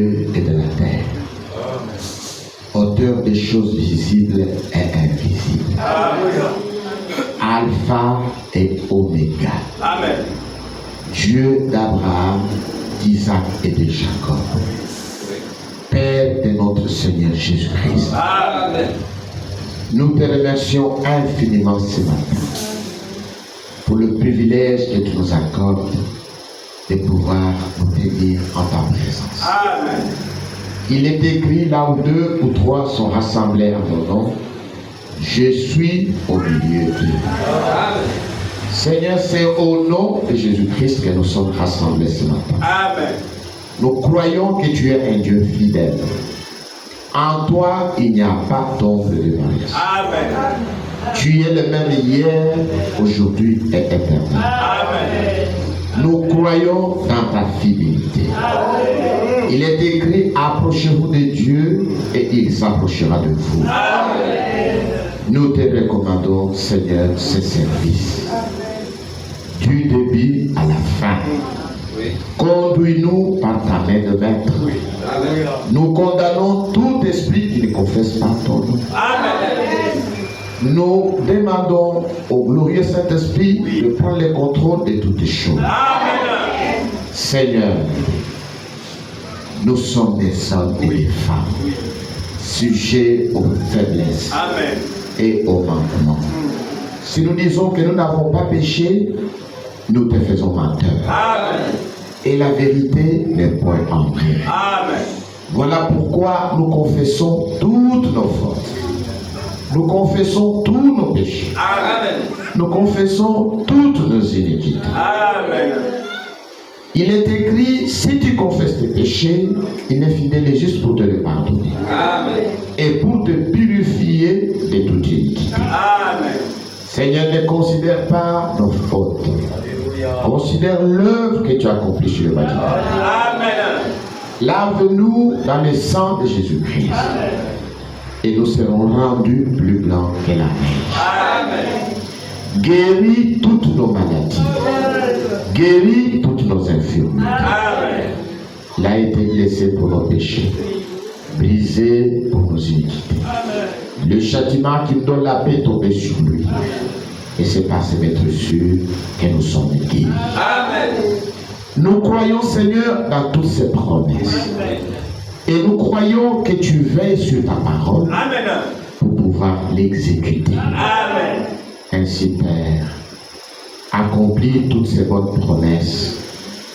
cieux et de la terre, auteur des choses visibles et invisibles, Alpha et Oméga, Amen. Dieu d'Abraham, d'Isaac et de Jacob, Père de notre Seigneur Jésus-Christ. Amen. Nous te remercions infiniment ce matin pour le privilège que tu nous accordes de pouvoir nous tenir en ta présence. Amen. Il est écrit là où 2 ou 3 sont rassemblés en ton nom, je suis au milieu d'eux. Seigneur, c'est au nom de Jésus-Christ que nous sommes rassemblés ce matin. Amen. Nous croyons que tu es un Dieu fidèle. En toi, il n'y a pas d'ombre de variation. Amen. Tu es le même hier, aujourd'hui et éternel. Amen. Nous croyons dans ta fidélité. Il est écrit, approchez-vous de Dieu et il s'approchera de vous. Amen. Nous te recommandons, Seigneur, ce service. Du début à la fin. Conduis-nous par ta main de maître. Nous condamnons tout esprit qui ne confesse pas ton nom. Amen. Nous demandons au glorieux Saint-Esprit de prendre le contrôle de toutes les choses. Amen. Seigneur, nous sommes des hommes et des femmes sujets aux faiblesses Amen. et aux manquements. Si nous disons que nous n'avons pas péché, nous te faisons menteur. Amen. Et la vérité n'est point en nous. Amen. Voilà pourquoi nous confessons toutes nos fautes. Nous confessons tous nos péchés. Amen. Nous confessons toutes nos iniquités. Amen. Il est écrit, si tu confesses tes péchés, il est fidèle et juste pour te les pardonner. Amen. Et pour te purifier de toute iniquité. Amen. Seigneur, ne considère pas nos fautes. Considère l'œuvre que tu as accomplie sur le bâtiment. Amen. Lave-nous dans le sang de Jésus-Christ. Et nous serons rendus plus blancs que la neige. Amen. Guéris toutes nos maladies. Guéris toutes nos infirmités. Amen. Il a été blessé pour nos péchés, brisé pour nos iniquités. Le châtiment qui nous donne la paix est tombé sur lui. Et c'est par ces maîtres sûrs que nous sommes guéris. Amen. Nous croyons, Seigneur, dans toutes ces promesses. Et nous croyons que tu veilles sur ta parole Amen. pour pouvoir l'exécuter. Amen. Ainsi, Père, accomplis toutes ces bonnes promesses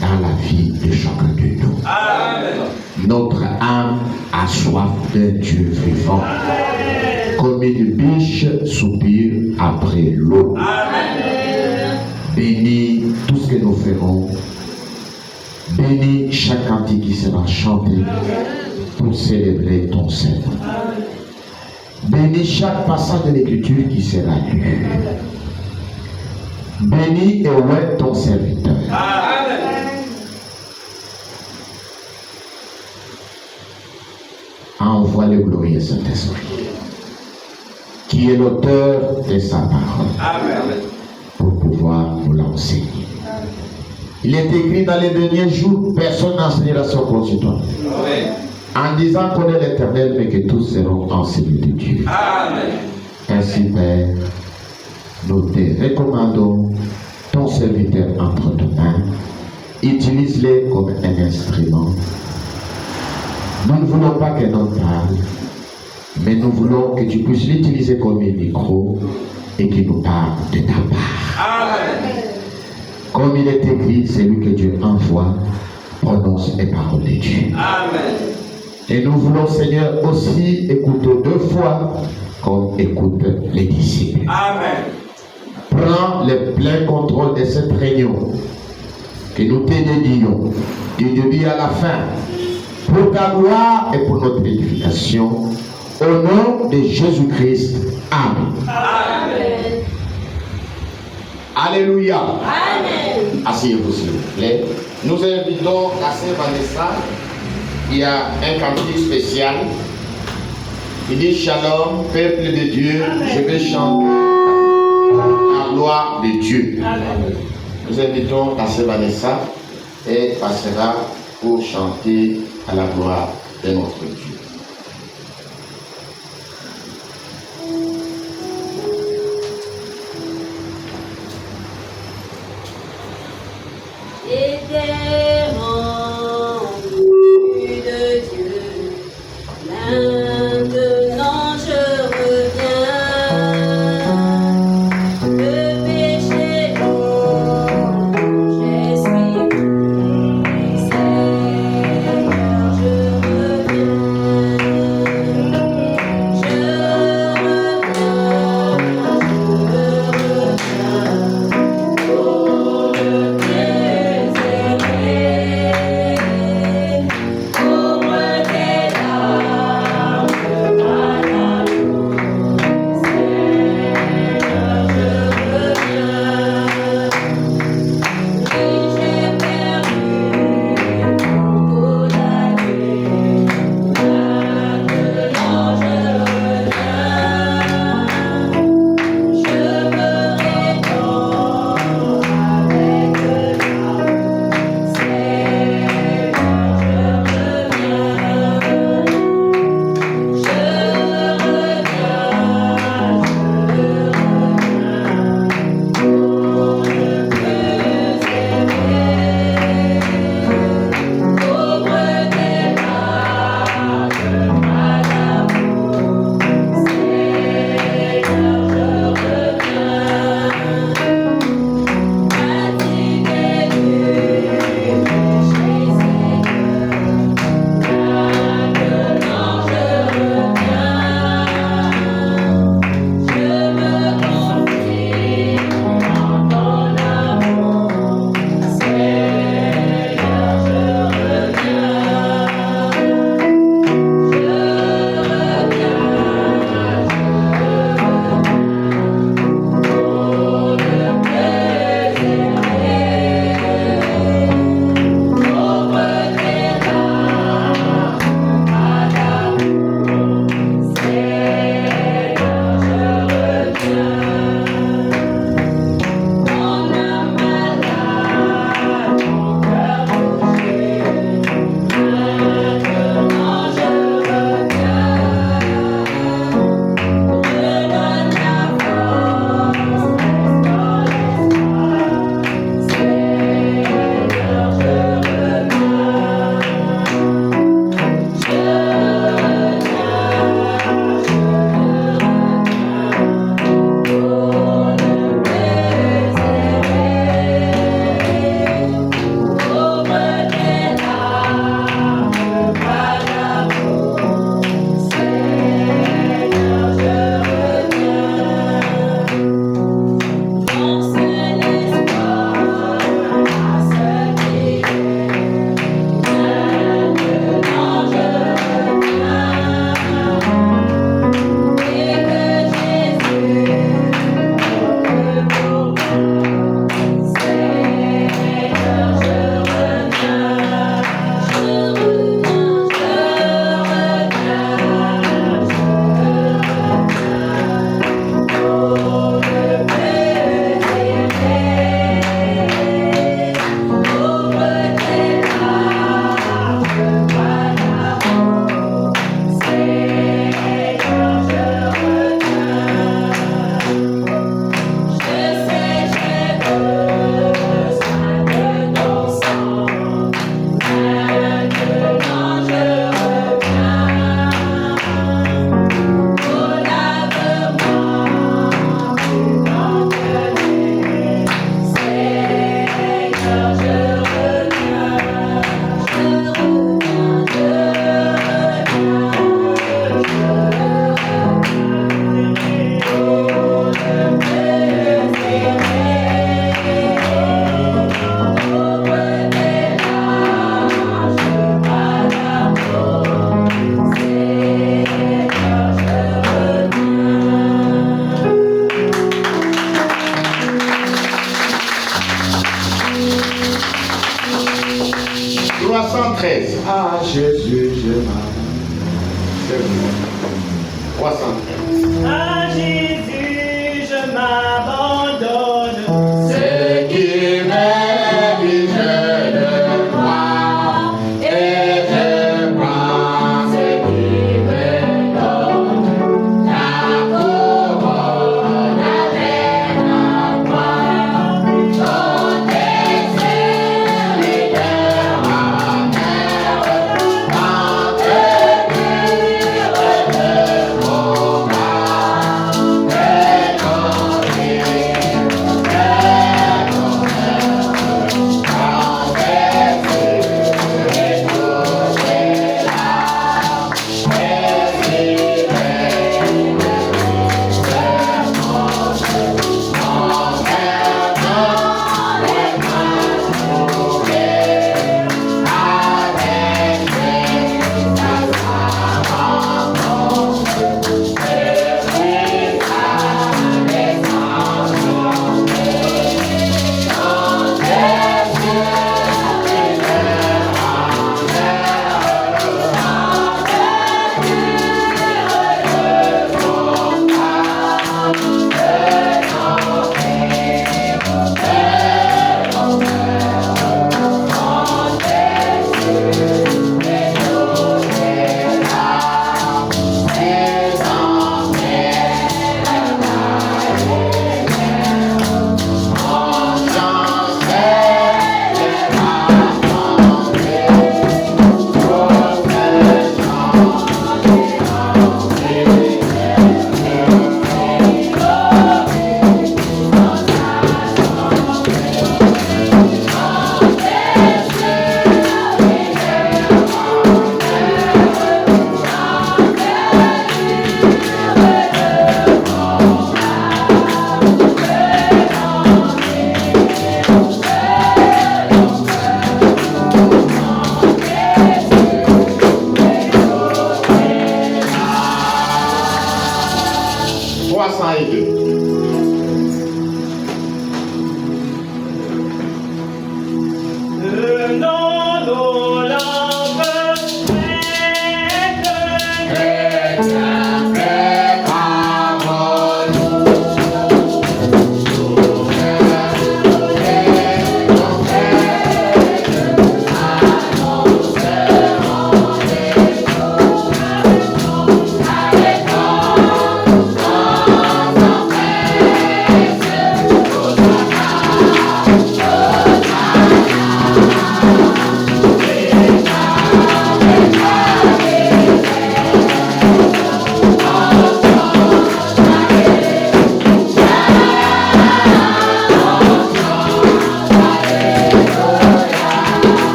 dans la vie de chacun de nous. Amen. Notre âme a soif d'un Dieu vivant. Comme une biche soupire après l'eau. Amen. Bénis tout ce que nous ferons. Bénis chaque cantique qui sera chanté pour célébrer ton Seigneur. Bénis chaque passage de l'écriture qui sera lu. Bénis et ouette ton serviteur. Amen. Envoie le glorieux Saint-Esprit, qui est l'auteur de sa parole, Amen. pour pouvoir nous l'enseigner. Il est écrit dans les derniers jours, personne n'enseignera son concitoyen. En disant qu'on est l'Éternel, mais que tous seront enseignés de Dieu. Amen. Ainsi, Père, nous te recommandons ton serviteur entre tes mains. Utilise-les comme un instrument. Nous ne voulons pas qu'un homme parle, mais nous voulons que tu puisses l'utiliser comme un micro et qu'il nous parle de ta part. Amen. Comme il est écrit, celui que Dieu envoie prononce les paroles de Dieu. Amen. Et nous voulons, Seigneur, aussi écouter 2 fois comme écoutent les disciples. Amen. Prends le plein contrôle de cette réunion que nous te dédions du début à la fin pour ta gloire et pour notre édification. Au nom de Jésus-Christ. Amen. Amen. Alléluia. Amen. Asseyez-vous s'il vous plaît. Nous invitons la sœur Vanessa. Il y a un cantique spécial. Il dit Shalom, peuple de Dieu, je vais chanter la gloire de Dieu. Nous invitons la sœur Vanessa et passera pour chanter à la gloire de notre Dieu. Éternel de Dieu, maintenant je reviens. Le péché dont j'ai suivi, Seigneur, je reviens. Je reviens pour le Ah Jésus, je m'abandonne. 313. À Jésus, je m'abandonne. Ce qui m'est dit, je le crois et je 302. Dans nos langues Avec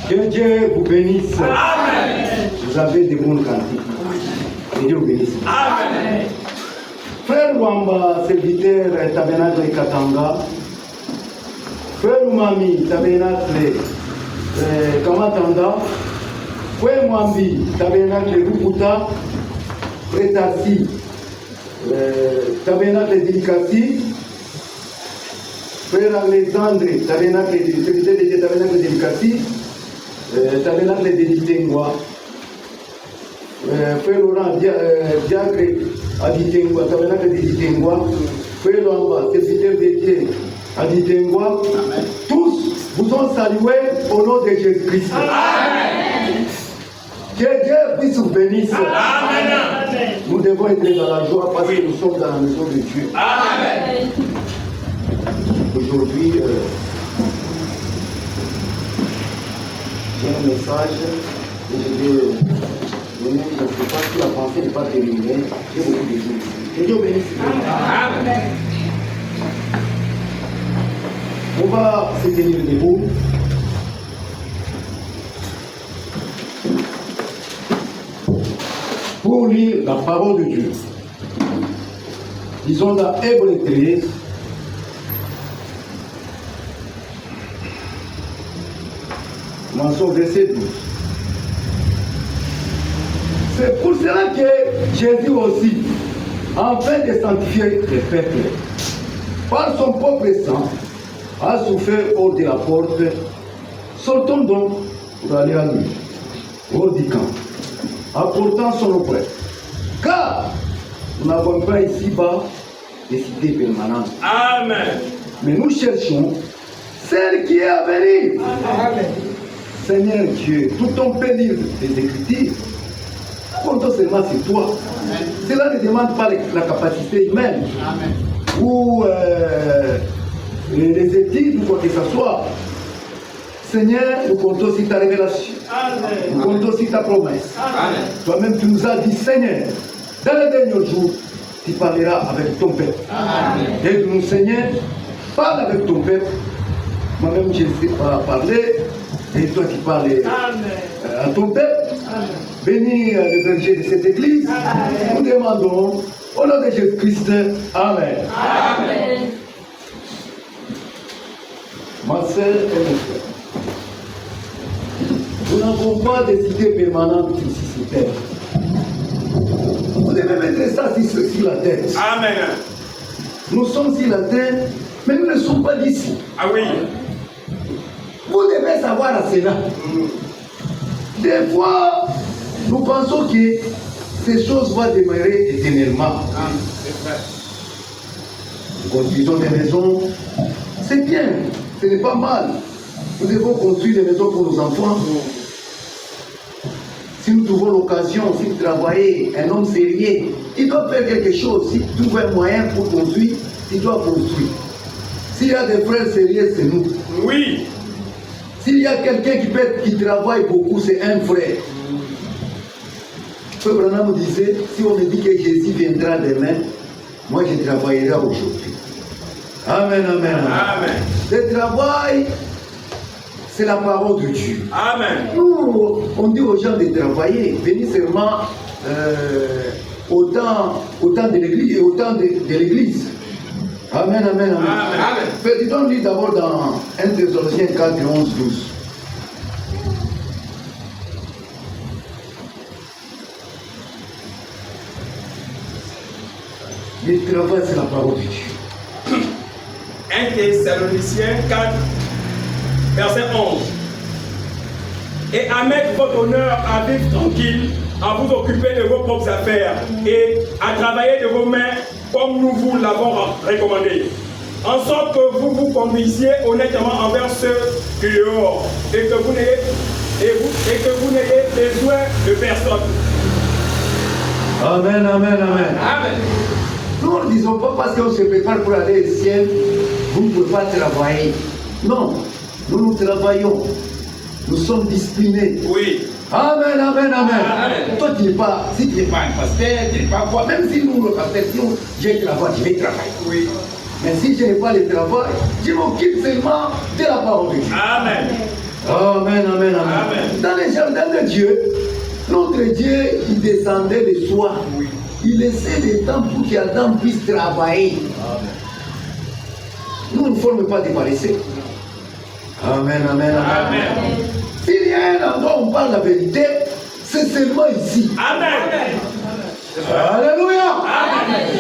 Que Dieu vous bénisse. Amen. Vous avez de bonnes quantités. Que Dieu vous bénisse. Amen. Frère Wamba, serviteur tabernacle Katanga. Frère Mami, tabernacle Kamatanda. Frère Mwambi, tabernacle Rukuta. Frère Tassi, tabernacle Délicassi. Frère Alexandre, tabernacle de tabernacle Délicassi. Tabernacle de Ditengwa. Frère Laurent Diacre à Ditengwa, tabernacle de Ditengwa. Frère Lamba, serviteur de Dieu à Ditengwa. Tous vous ont salué au nom de Jésus-Christ. Amen. Que Dieu puisse vous bénir. Amen. Nous devons être dans la joie parce que nous sommes dans la maison de Dieu. Amen. Aujourd'hui, j'ai un message que je vais donner. Je ne sais pas si la pensée n'est pas terminée. J'ai beaucoup de choses. Que Dieu bénisse. Amen. On va se tenir debout. Pour lire la parole de Dieu. Disons dans Hébreux 13. Mention verset 12. C'est pour cela que Jésus aussi, afin de sanctifier les peuples, par son propre sang, a souffert hors de la porte. Sortons donc pour aller à lui, hors du camp, apportant son opprès. Car nous n'avons pas ici-bas de cité permanente. Amen. Mais nous cherchons celle qui est à venir. Amen. Seigneur Dieu, tout on peut lire les Écritures. Comptons seulement sur toi. Amen. Cela ne demande pas la capacité humaine. Amen. Ou les études ou quoi que ce soit. Seigneur, nous comptons sur ta révélation. Amen. Nous comptons sur ta promesse. Amen. Toi-même, tu nous as dit, Seigneur, dans les derniers jours, tu parleras avec ton peuple. Aide-nous, Seigneur, parle avec ton peuple. Moi-même, je ne sais pas parler. Et toi, tu parles à ton peuple. Bénis le berger de cette église. Amen. Nous demandons, au nom de Jésus-Christ, Amen. Amen. Ma soeur et mon frère, nous n'avons pas de cité permanente ici sur terre. Vous devez mettre ça sur la tête. Amen. Nous sommes sur la terre, mais nous ne sommes pas d'ici. Ah oui. Vous devez savoir cela. Des fois, nous pensons que ces choses vont demeurer éternellement. Nous construisons des maisons, c'est bien, ce n'est pas mal. Nous devons construire des maisons pour nos enfants. Si nous trouvons l'occasion, si vous travaillez, un homme sérieux, il doit faire quelque chose. Si tu trouves un moyen pour construire, il doit construire. S'il y a des frères sérieux, c'est nous. Oui. S'il y a quelqu'un qui travaille beaucoup, c'est un frère. Frère Branham disait, si on me dit que Jésus viendra demain, moi je travaillerai aujourd'hui. Amen, amen, amen. Amen. Le travail, c'est la parole de Dieu. Amen. Nous, on dit aux gens de travailler, venez seulement au temps de l'église et au temps de l'église. Amen, amen, amen. Amen. Disons lui d'abord dans 1 Thessaloniciens 4, 11, 12. Le travail, c'est la parole de Dieu. 1 Thessaloniciens 4, verset 11. Et à mettre votre honneur à vivre tranquille, à vous occuper de vos propres affaires et à travailler de vos mains comme nous vous l'avons recommandé, en sorte que vous vous conduisiez honnêtement envers ceux qui dehors et que vous n'ayez besoin de personne. Amen, amen, amen. Amen. Nous ne disons pas parce qu'on se prépare pour aller au ciel, vous ne pouvez pas travailler. Non, nous travaillons. Nous sommes disciplinés. Oui. Amen, amen, amen. Amen. Toi, tu n'es pas, si tu n'es pas un pasteur, tu n'es pas quoi, même si nous, le pasteur, si j'ai le travail, je vais travailler. Oui. Mais si je n'ai pas le travail, je m'occupe seulement de la parole de Dieu. Amen. Amen, amen, amen. Dans les jardins de Dieu, notre Dieu, il descendait le soir. Il laissait des temps pour qu'Adam puisse travailler. Nous ne formons pas des paresseux. Amen, amen, amen. S'il y a un endroit où on parle la vérité, c'est seulement ici. Amen. Alléluia.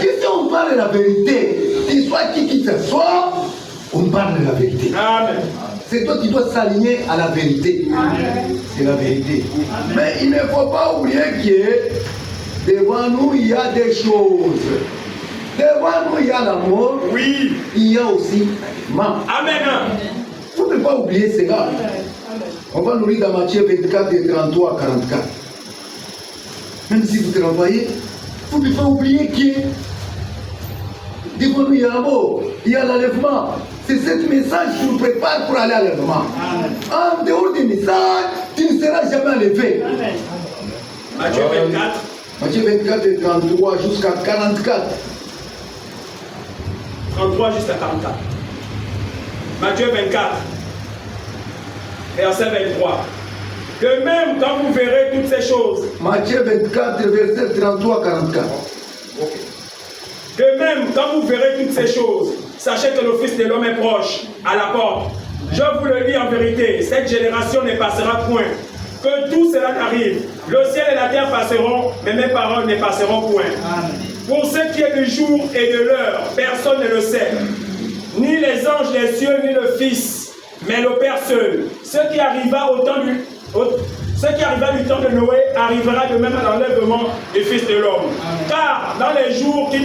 Et si on parle de la vérité, qu'il soit qui que ce soit, on parle de la vérité. Amen. C'est toi qui dois s'aligner à la vérité. C'est la vérité. Mais il ne faut pas oublier que devant nous, il y a des choses. Devant nous, il y a l'amour. Oui. Il y a aussi maman. Amen. Il ne faut pas oublier cela. On va nous lire dans Matthieu 24, et 33 à 44. Même si vous travaillez, vous ne pouvez pas oublier que devant nous, il y a l'amour, il y a l'enlèvement. C'est ce message qui nous prépare pour aller à l'enlèvement. En dehors du message, tu ne seras jamais enlevé. Matthieu 24. Matthieu 24, et 33 jusqu'à 44. 33 jusqu'à 44. Matthieu 24, verset 23. De même, quand vous verrez toutes ces choses, Matthieu 24, verset 33 à 44. de même, quand vous verrez toutes ces choses, sachez que le Fils de l'homme est proche, à la porte. Je vous le dis en vérité, cette génération ne passera point. Que tout cela n'arrive. Le ciel et la terre passeront, mais mes paroles ne passeront point. Pour ce qui est du jour et de l'heure, personne ne le sait. Ni les anges des cieux, ni le Fils, mais le Père seul. Ce qui arriva du temps de Noé arrivera de même à l'enlèvement du Fils de l'homme. Car dans les jours qui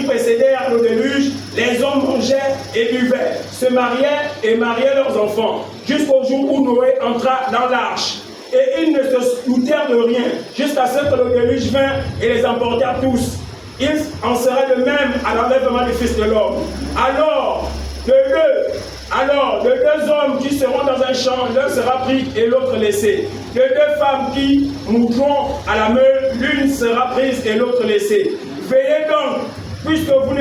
précédèrent le déluge, les hommes mangeaient et buvaient, se mariaient et mariaient leurs enfants, jusqu'au jour où Noé entra dans l'arche. Et ils ne se doutèrent de rien, jusqu'à ce que le déluge vint et les emportèrent tous. Il en sera de même à l'enlèvement du Fils de l'homme. Alors, de deux hommes qui seront dans un champ, l'un sera pris et l'autre laissé. De deux femmes qui mourront à la meule, l'une sera prise et l'autre laissée. Veillez donc, puisque vous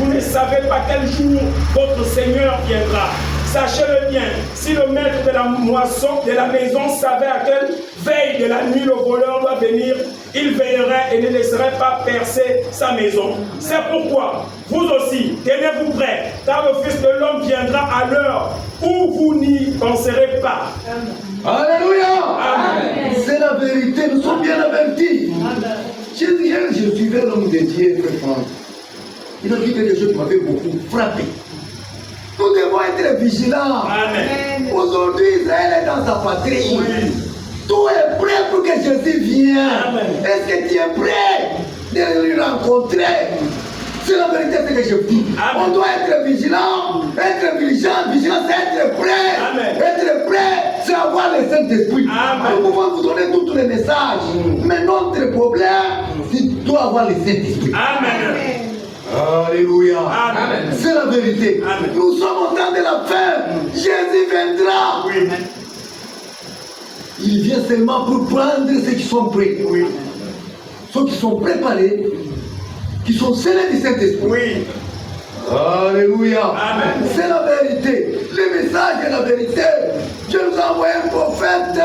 ne savez pas quel jour votre Seigneur viendra. Sachez-le bien, si le maître de la moisson de la maison savait à quelle veille de la nuit le voleur doit venir, il veillerait et ne laisserait pas percer sa maison. C'est pourquoi, vous aussi, tenez-vous prêts, car le Fils de l'homme viendra à l'heure où vous n'y penserez pas. Alléluia. Amen. C'est la vérité, nous sommes bien avertis. Je suivais l'homme de Dieu, très fort. Il a dit quelque chose qui m'avait beaucoup frappé. Nous devons être vigilants. Amen. Aujourd'hui, Israël est dans sa patrie. Oui. Tout est prêt pour que Jésus vienne. Amen. Est-ce que tu es prêt de lui rencontrer? C'est la vérité, ce que je dis. Amen. On doit être vigilant. Être vigilant, c'est être prêt. Amen. Être prêt, c'est avoir le Saint-Esprit. Amen. Nous pouvons vous donner tous les messages. Mais notre problème, c'est qu'il doit avoir le Saint-Esprit. Amen. Alléluia. Amen. C'est la vérité. Amen. Nous sommes au temps de la fin. Jésus viendra. Oui. Il vient seulement pour prendre ceux qui sont prêts. Oui. Ceux qui sont préparés, qui sont scellés du Saint-Esprit. Oui. Alléluia. Amen. C'est la vérité. Le message est la vérité. Dieu nous a envoyé un prophète.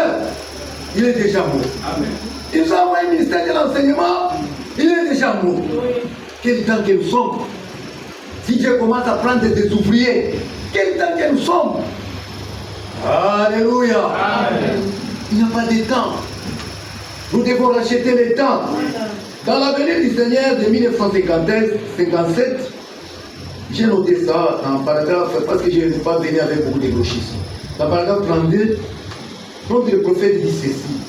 Il est déjà mort. Amen. Il nous a envoyé un ministère de l'enseignement. Il est déjà mort. Quel temps que nous sommes? Si Dieu commence à prendre des ouvriers, quel temps que nous sommes? Alléluia. Amen. Il n'y a pas de temps. Nous devons racheter le temps. Dans l'avenir du Seigneur de 1957, j'ai noté ça en paragraphe, parce que je ne vais pas venir avec beaucoup de gauchisme. Dans paragraphe 32, notre prophète dit ceci.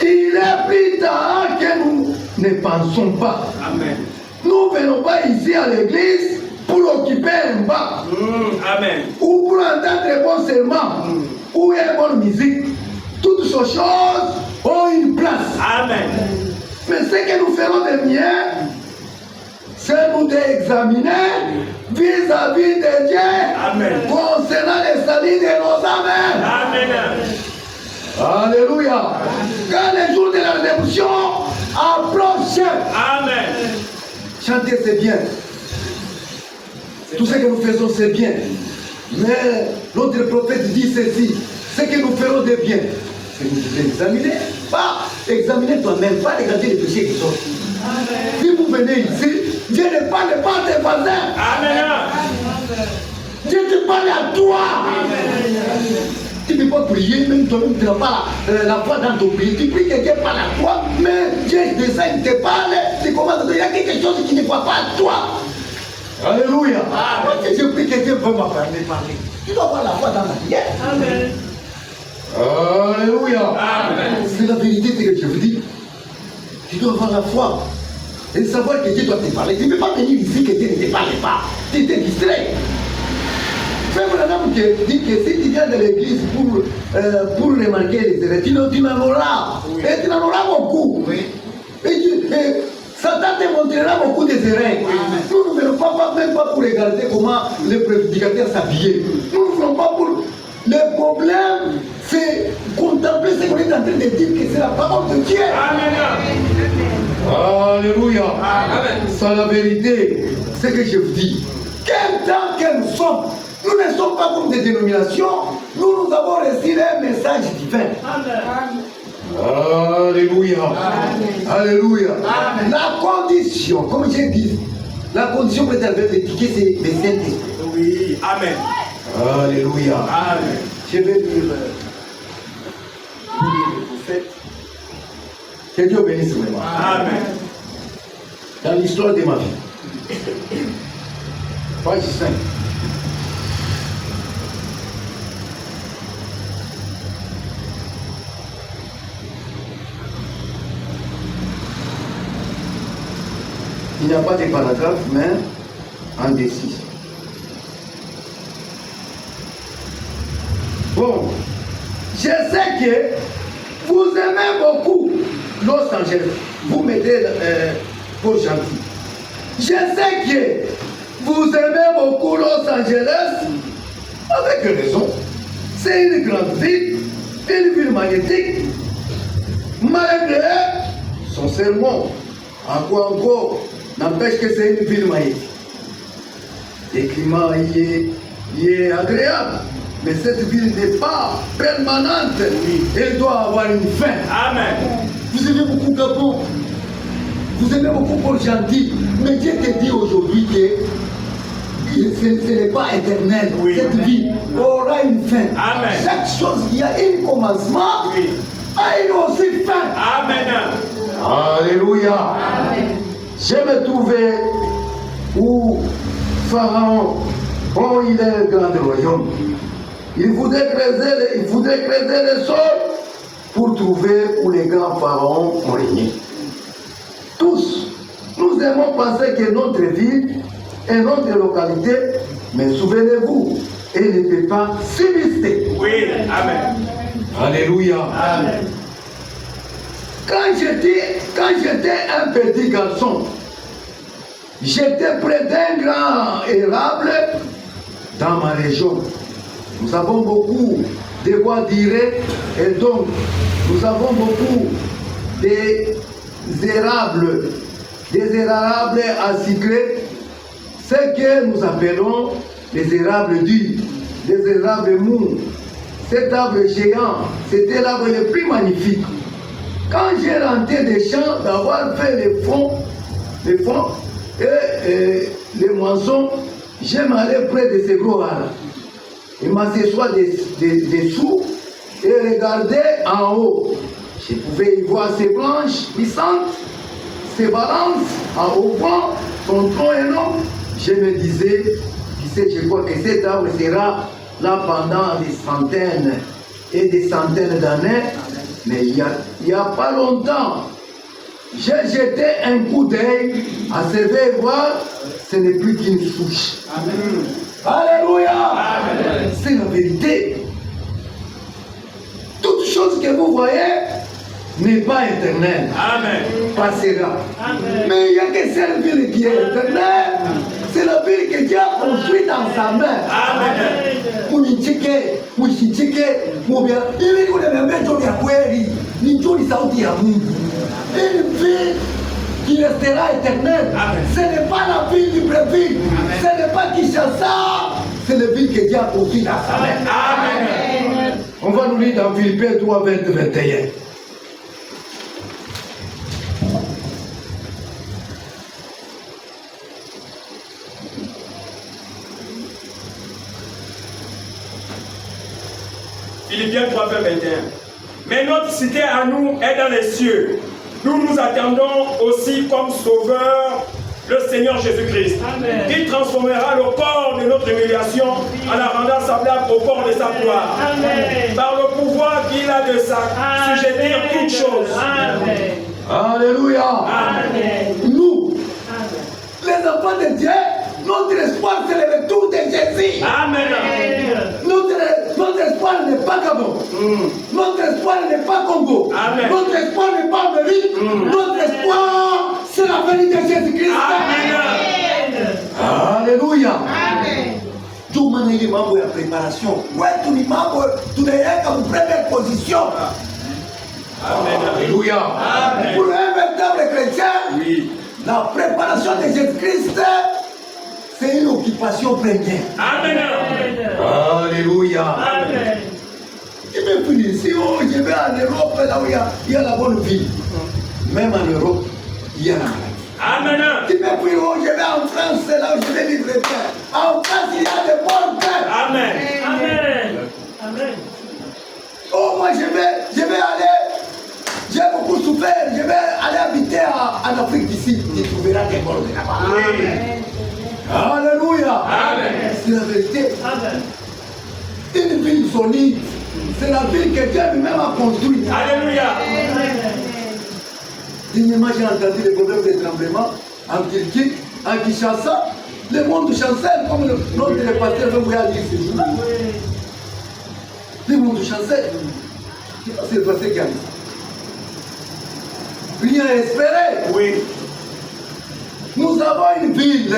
Il est plus tard que nous ne pensons pas. Amen. Nous ne venons pas ici à l'église pour occuper un banc. Amen. Ou pour entendre un bon serment. Ou une bonne musique. Toutes ces choses ont une place. Amen. Mais ce que nous ferons de mieux, c'est nous d'examiner vis-à-vis de Dieu. Amen. Concernant les salut de nos âmes. Amen. Alléluia. Quand le jour de la rédemption approche. Amen. Chanter c'est bien. Tout ce que nous faisons c'est bien. Mais notre prophète dit ceci, ce que nous ferons de bien, c'est que nous examiner, pas examiner toi-même, pas regarder les péchés des autres. Si vous venez ici, Dieu ne parle pas des voisins. Amen. Dieu te parle à toi. Tu ne peux pas prier, même toi-même tu n'as pas la foi dans ton prière. Tu pries que Dieu parle à toi, mais Dieu déjà il te parle, tu commences à dire il y a quelque chose qui ne va pas à toi. Alléluia. Parce que je prie que Dieu veut me parler. Tu dois avoir la foi dans la prière. Amen. Alléluia. Amen. C'est la vérité ce que je vous dis. Tu dois avoir la foi. Et savoir que Dieu doit te parler. Tu ne peux pas venir ici que Dieu ne te parle pas. Tu t'es distrait. Frère Branham dit que si tu viens de l'église pour remarquer les erreurs, tu n'en auras. Oui. Et tu n'en auras beaucoup. Oui. Et Satan te montrera beaucoup des erreurs. Oui. Nous ne venons pas même pas pour regarder comment les prédicateurs s'habillaient. Nous ne venons pas pour... Le problème, c'est contempler ce qu'on est en train de dire, que c'est la parole de Dieu. Amen. Alléluia. Amen. C'est la vérité. Ce que je vous dis. Quel temps que nous sommes, nous ne sommes pas comme des dénominations. Nous avons reçu un message divin. Amen. Alléluia. Amen. Alléluia. Amen. La condition, comme j'ai dit, la condition pour être l'étiquette, c'est le Saint-Esprit. Oui. Amen. Alléluia. Amen. Je vais lire le prophète. Que Dieu bénisse vraiment. Amen. Dans l'histoire de ma vie. Page 5. Il n'y a pas de paragraphe, mais indécis. Bon, je sais que vous aimez beaucoup Los Angeles. Vous mettez pour gentil. Je sais que vous aimez beaucoup Los Angeles avec raison. C'est une grande ville, une ville magnétique. Malgré son sermon, encore n'empêche que c'est une ville magnétique. Le climat y est agréable. Mais cette ville n'est pas permanente. Elle doit avoir une fin. Amen. Vous aimez beaucoup Gabon. Vous aimez beaucoup Port-Gentil. Mais Dieu te dit aujourd'hui que ce n'est pas éternel. Oui. Cette vie aura une fin. Amen. Chaque chose qui a un commencement a une aussi fin. Amen. Alléluia. Amen. Je me trouvais où Pharaon, il est le grand royaume. Il voudrait creuser le sol pour trouver où les grands pharaons ont régné. Tous, nous aimons penser que notre ville est notre localité, mais souvenez-vous, elle ne peut pas subsister. Oui. Amen. Alléluia. Amen. Quand j'étais un petit garçon, j'étais près d'un grand érable dans ma région. Nous avons beaucoup de bois d'iré et donc nous avons beaucoup d'érables à sucrer, ce que nous appelons les érables durs, les érables mous. Cet arbre géant, c'était l'arbre le plus magnifique. Quand j'ai rentré des champs, d'avoir fait les fonds et les moissons, je m'allais près de ces gros arbres. Il m'assois dessous et regardais en haut. Je pouvais y voir ses branches puissantes, ses balances en haut point, son tronc énorme. Je me disais, je crois que cet arbre sera là pendant des centaines et des centaines d'années. Mais il n'y a pas longtemps, j'ai jeté un coup d'œil à ce verre voir, ce n'est plus qu'une souche. Amen. Alléluia. Amen. C'est la vérité. Toute chose que vous voyez n'est pas éternelle. Amen. Passera. Amen. Mais il n'y a que cette ville qui est éternelle. C'est la ville que Dieu a construite dans sa main. Amen. Unichike, usichike, mubia. Ili kunemembe njoni ya kweli. Ni njoni sauti ya Mungu. Une vie qui restera éternelle. Amen. Ce n'est pas la ville du Brésil. Ce n'est pas Kinshasa. c'est le vie que Dieu a construit. Amen. Amen. On va nous lire dans Philippiens 3, 20, 21. Philippiens 3, 21. Mais notre cité à nous est dans les cieux. Nous nous attendons aussi comme sauveur le Seigneur Jésus-Christ, qui transformera le corps de notre humiliation en la rendant semblable au corps de sa gloire. Amen. Par le pouvoir qu'il a de s'assujettir toutes choses. Amen. Alléluia. Amen. Nous, les enfants de Dieu, notre espoir c'est le retour de Jésus. Amen. Notre espoir n'est pas Gabon. Notre espoir n'est pas Congo. Amen. Notre espoir n'est pas Amérique. Notre espoir, c'est la vérité de Jésus-Christ. Amen. Alléluia. Amen. Tout le monde est membre de la préparation. Ouais, tous les membres, tous les gens qui ont première position. Amen. Alléluia. Amen. Pour un véritable chrétien, Oui. la préparation de Jésus-Christ, c'est une occupation première. Amen. Alléluia. Amen. Je vais finir ici, oh, je vais en Europe, là où il y a la bonne vie. Même en Europe, il y a la maladie. Amen. Tu me pries, oh, je vais en France, là où je vais vivre bien. En France, il y a de bonnes terres. Amen. Amen. Amen. Oh, moi, je vais aller. J'ai beaucoup souffert. Je vais aller habiter en Afrique d'ici. Tu trouveras des bonnes là-bas. Oui. Alléluia. Amen. C'est la vérité. Amen. Une ville solide, c'est la ville que Dieu lui-même a construite. Alléluia. Dernièrement, j'ai entendu les problèmes de tremblement en Turquie, en Kinshasa. Le monde chancelle, comme notre pasteur veut vous dire ce jour-là. Le monde chancelle. C'est le pasteur qui a dit ça. Rien à espérer. Oui. Nous avons une ville.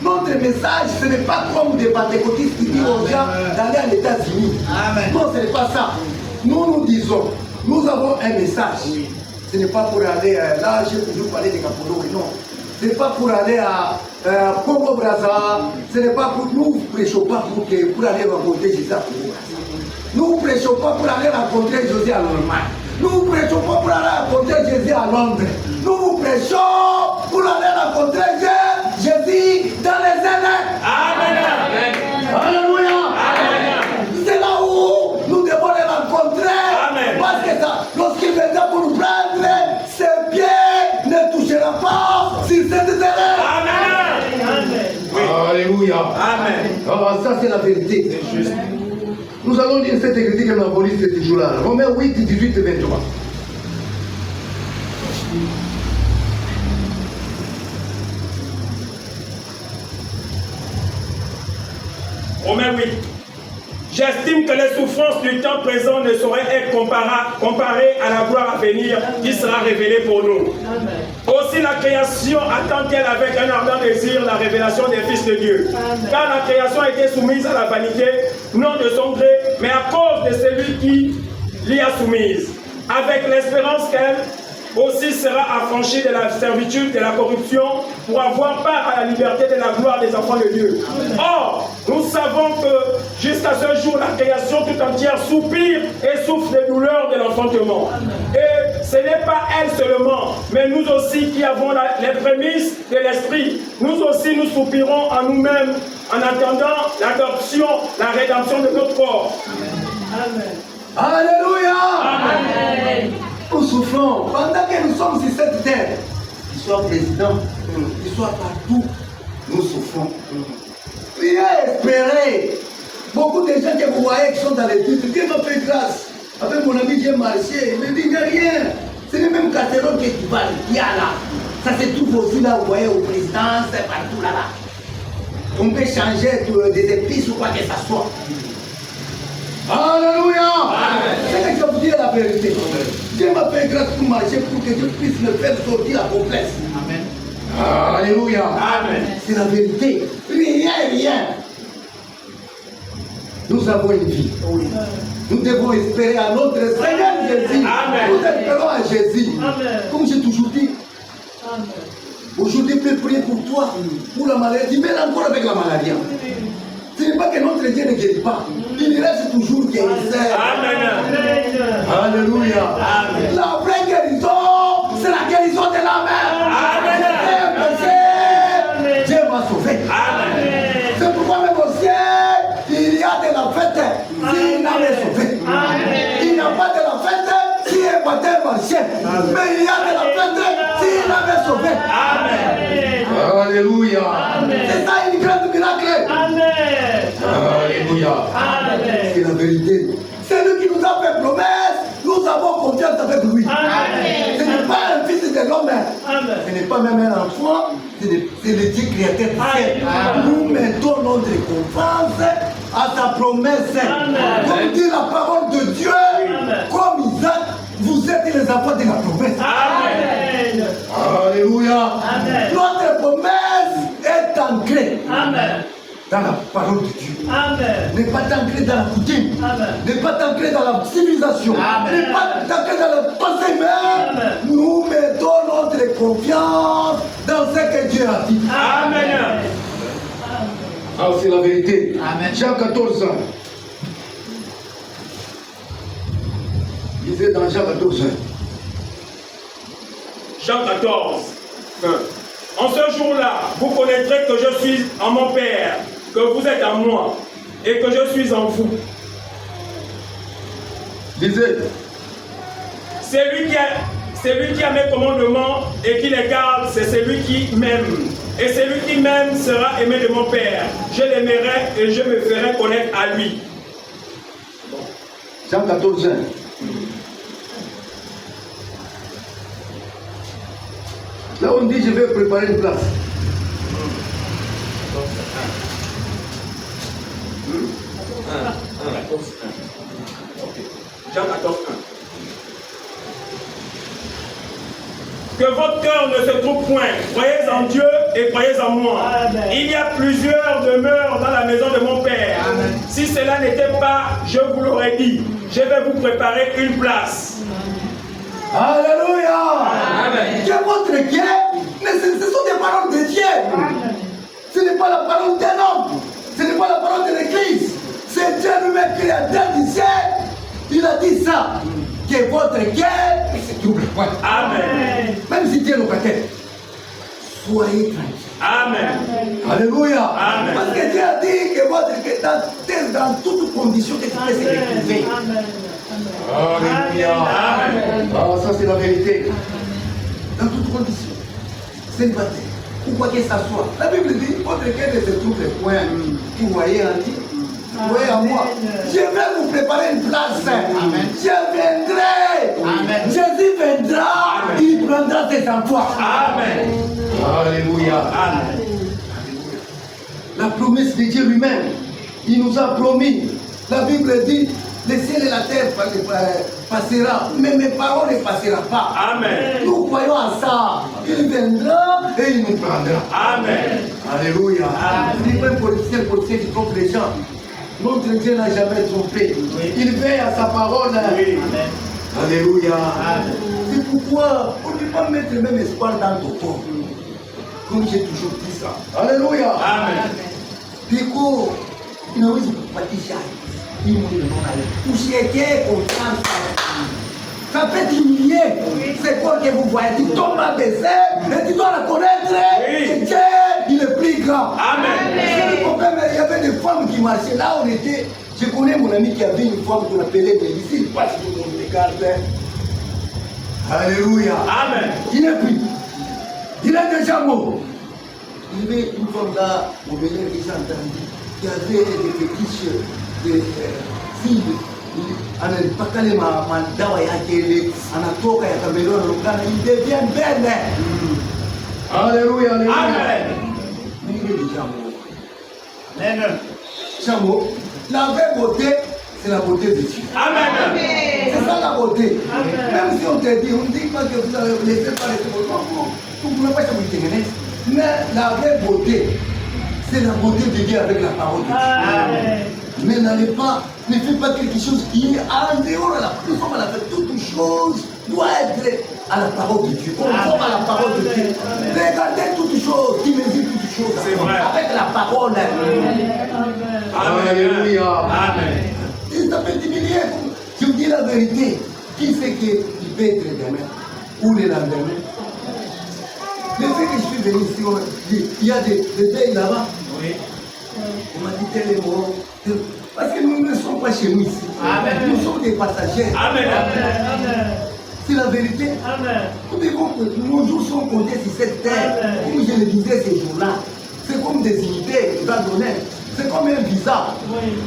Notre message, ce n'est pas comme des pentecôtistes qui disent aux gens d'aller à l'États-Unis. Non, ce n'est pas ça. Nous disons, nous avons un message. Ce n'est pas pour aller là, j'ai toujours parlé de Capolo, non. Ce n'est pas pour aller à Congo Brazza. Ce n'est pas pour nous prêchons pas pour aller rencontrer Jésus à Congo Brazza. Nous ne prêchons pas pour aller rencontrer Jésus à Allemagne. Nous ne prêchons pas pour aller rencontrer Jésus à Londres. Nous prêchons pour aller rencontrer Jésus dans les airs. Amen. Alléluia. Amen. C'est là où nous devons les rencontrer. Amen. Parce que ça, lorsqu'il viendra pour nous prendre, ses pieds ne toucheront pas sur cette terre. Amen. Amen. Oui. Alléluia. Amen. Alors ça c'est la vérité. C'est juste. Nous allons lire cette écriture que nous avons lue ce jour-là. Romains 8, 18 et 23. Romains 8. J'estime que les souffrances du temps présent ne sauraient être comparées à la gloire à venir qui sera révélée pour nous. Aussi la création attend-elle avec un ardent désir la révélation des fils de Dieu. Car la création a été soumise à la vanité, non de son gré, mais à cause de celui qui l'y a soumise, avec l'espérance qu'elle aussi sera affranchie de la servitude, de la corruption, pour avoir part à la liberté de la gloire des enfants de Dieu. Or, nous savons que jusqu'à ce jour, la création tout entière soupire et souffre des douleurs de l'enfantement. Et ce n'est pas elle seulement, mais nous aussi qui avons les prémices de l'esprit, nous aussi nous soupirons en nous-mêmes en attendant l'adoption, la rédemption de notre corps. Amen. Alléluia. Amen. Nous souffrons pendant que nous sommes sur cette terre. Qu'il soit président, qu'il soit partout, nous souffrons. Priez, espérez. Beaucoup de gens que vous voyez qui sont dans les doutes, Dieu m'a fait grâce. Avec mon ami, j'ai marché. Il me dit, il n'y a rien. C'est le même casserole que tu vas, il y a là. Ça se trouve aussi là, vous voyez, au président, c'est partout là. On peut changer des épices ou quoi que ce soit. Alléluia. C'est que je vous dis la vérité. Dieu m'a fait grâce pour marcher pour que je puisse me faire sortir la complexe. Amen. Alléluia. Amen. C'est la vérité. Rien. Nous avons une vie. Nous devons espérer à notre Seigneur Jésus. Amen. Nous espérons à Jésus. Amen. Comme j'ai toujours dit, Amen. aujourd'hui, je peux prier pour toi, pour la maladie, mais encore avec la maladie. Si n'est pas que notre Dieu ne guérit pas. Il reste toujours guérisseur. Amen. Alléluia. Amen. La vraie guérison, c'est la guérison de l'âme. Amen. Dieu m'a sauvé. Amen. C'est pourquoi même au ciel, il y a de la fête s'il m'avait sauvé. Il n'y a pas de la fête si un baptême marchait. Mais il y a de la fête s'il m'avait sauvé. Amen. Alléluia. C'est ça une grande miracle. Alléluia. C'est la vérité. C'est lui qui nous a fait promesse. Nous avons confiance avec lui. Ce n'est pas un fils de l'homme. Ce n'est pas même un enfant. C'est le Dieu créateur du ciel. Nous mettons notre confiance à sa promesse. Comme dit la parole de Dieu, comme Isaac, vous êtes les enfants de la promesse. Amen. Alléluia. Notre promesse est ancrée dans la parole de Dieu. N'est pas ancrée dans la coutume. N'est pas ancrée dans la civilisation. N'est pas ancrée dans le passé même. Nous mettons notre confiance dans ce que Dieu a dit. Amen. Ah, c'est la vérité. Jean 14 ans. Lisez dans Jean 14 ans. Jean 14. 1. En ce jour-là, vous connaîtrez que je suis en mon Père, que vous êtes en moi, et que je suis en vous. Lisez. C'est lui qui a mes commandements et qui les garde, c'est celui qui m'aime. Et celui qui m'aime sera aimé de mon Père. Je l'aimerai et je me ferai connaître à lui. Jean 14 ans. Là on dit je vais préparer une place. Jean 14, 1. Que votre cœur ne se trouble point. Croyez en Dieu et croyez en moi. Amen. Il y a plusieurs demeures dans la maison de mon Père. Amen. Si cela n'était pas, je vous l'aurais dit. Je vais vous préparer une place. Alléluia. Amen. Que votre Dieu, mais ce sont des paroles de Dieu. Amen. Ce n'est pas la parole d'un homme. Ce n'est pas la parole de l'Église. C'est Dieu lui-même, créateur du ciel. Il a dit ça. Que votre cœur ne se trouble point. Amen. Même si Dieu est locataire, soyez tranquille. Amen. Alléluia. Amen. Parce que Dieu a dit que votre cœur, dans toutes conditions, que tu peux se retrouver. Alléluia. Amen. Ah, ça c'est la vérité. Dans toutes conditions. Célibataire. Ou quoi que ça soit. La Bible dit, votre cœur ne se trouble point. Vous voyez, on dit. Oui, à moi. Je vais vous préparer une place. Amen. Je viendrai. Amen. Jésus viendra. Amen. Il prendra ses enfants. Amen. Alléluia. Amen. La promesse de Dieu lui-même, il nous a promis. La Bible dit, le ciel et la terre passera, mais mes paroles ne passeront pas. Amen. Nous croyons à ça. Il viendra et il nous prendra. Amen. Alléluia. Il n'est pas un politicien qui trompe les gens. Notre Dieu n'a jamais trompé. Oui. Il veille à sa parole. Oui. Amen. Alléluia. C'est pourquoi on ne peut pas mettre le même espoir dans ton corps. Comme j'ai toujours dit ça. Alléluia. Amen. Piko, inaweza kupatisha. Usiwekee confiance. Ça peut t'humilier. C'est quoi que vous voyez? Tu tombes à baiser et tu dois reconnaître que Dieu, il est plus grand. Amen. Il y avait des femmes qui marchaient. Là, on était. Je connais mon ami qui avait une femme qu'on appelait Mélisse. Il passe tout le monde regarde. Alléluia. Amen. Il est plus. Il est déjà mort. Il y avait une femme là, au Bénin, qui s'est entendu. Il y avait des fétiches, des filles. Anapakale madawa yake ile anatoka yakabelewa na Lugana, il devient belle. Alléluia, alléluia. Amen. Amen. Chamo, la vraie beauté, c'est la beauté de Dieu. Amen. C'est ça la beauté. Amen. Même si on te dit, on ne dit pas que vous allez laisser parler de votre enfant, vous ne pouvez pas changer. Mais la vraie beauté, c'est la beauté de Dieu avec la parole de Dieu. Amen. Mais n'allez pas, ne faites pas quelque chose qui est en dehors de la personne. Toutes choses doivent être à la parole de Dieu. Conforme à la parole de Dieu. Regardez toutes choses, qui mesure toutes choses. C'est vrai. Avec la parole. Alléluia. Amen. Il s'appelle diminuer. Je vous dis la vérité. Qui sait qu'il peut être demain ou le lendemain? Mais c'est que je suis venu ici, il y a des deuils là-bas. Oui. On m'a dit tel est mort. Parce que nous ne sommes pas chez nous ici. Amen. Nous sommes des passagers. Amen. C'est la vérité. Nous devons que nos jours sont comptés sur cette terre. Comme je le disais ces jours-là. C'est comme des unités que nous a donné. C'est comme un visa.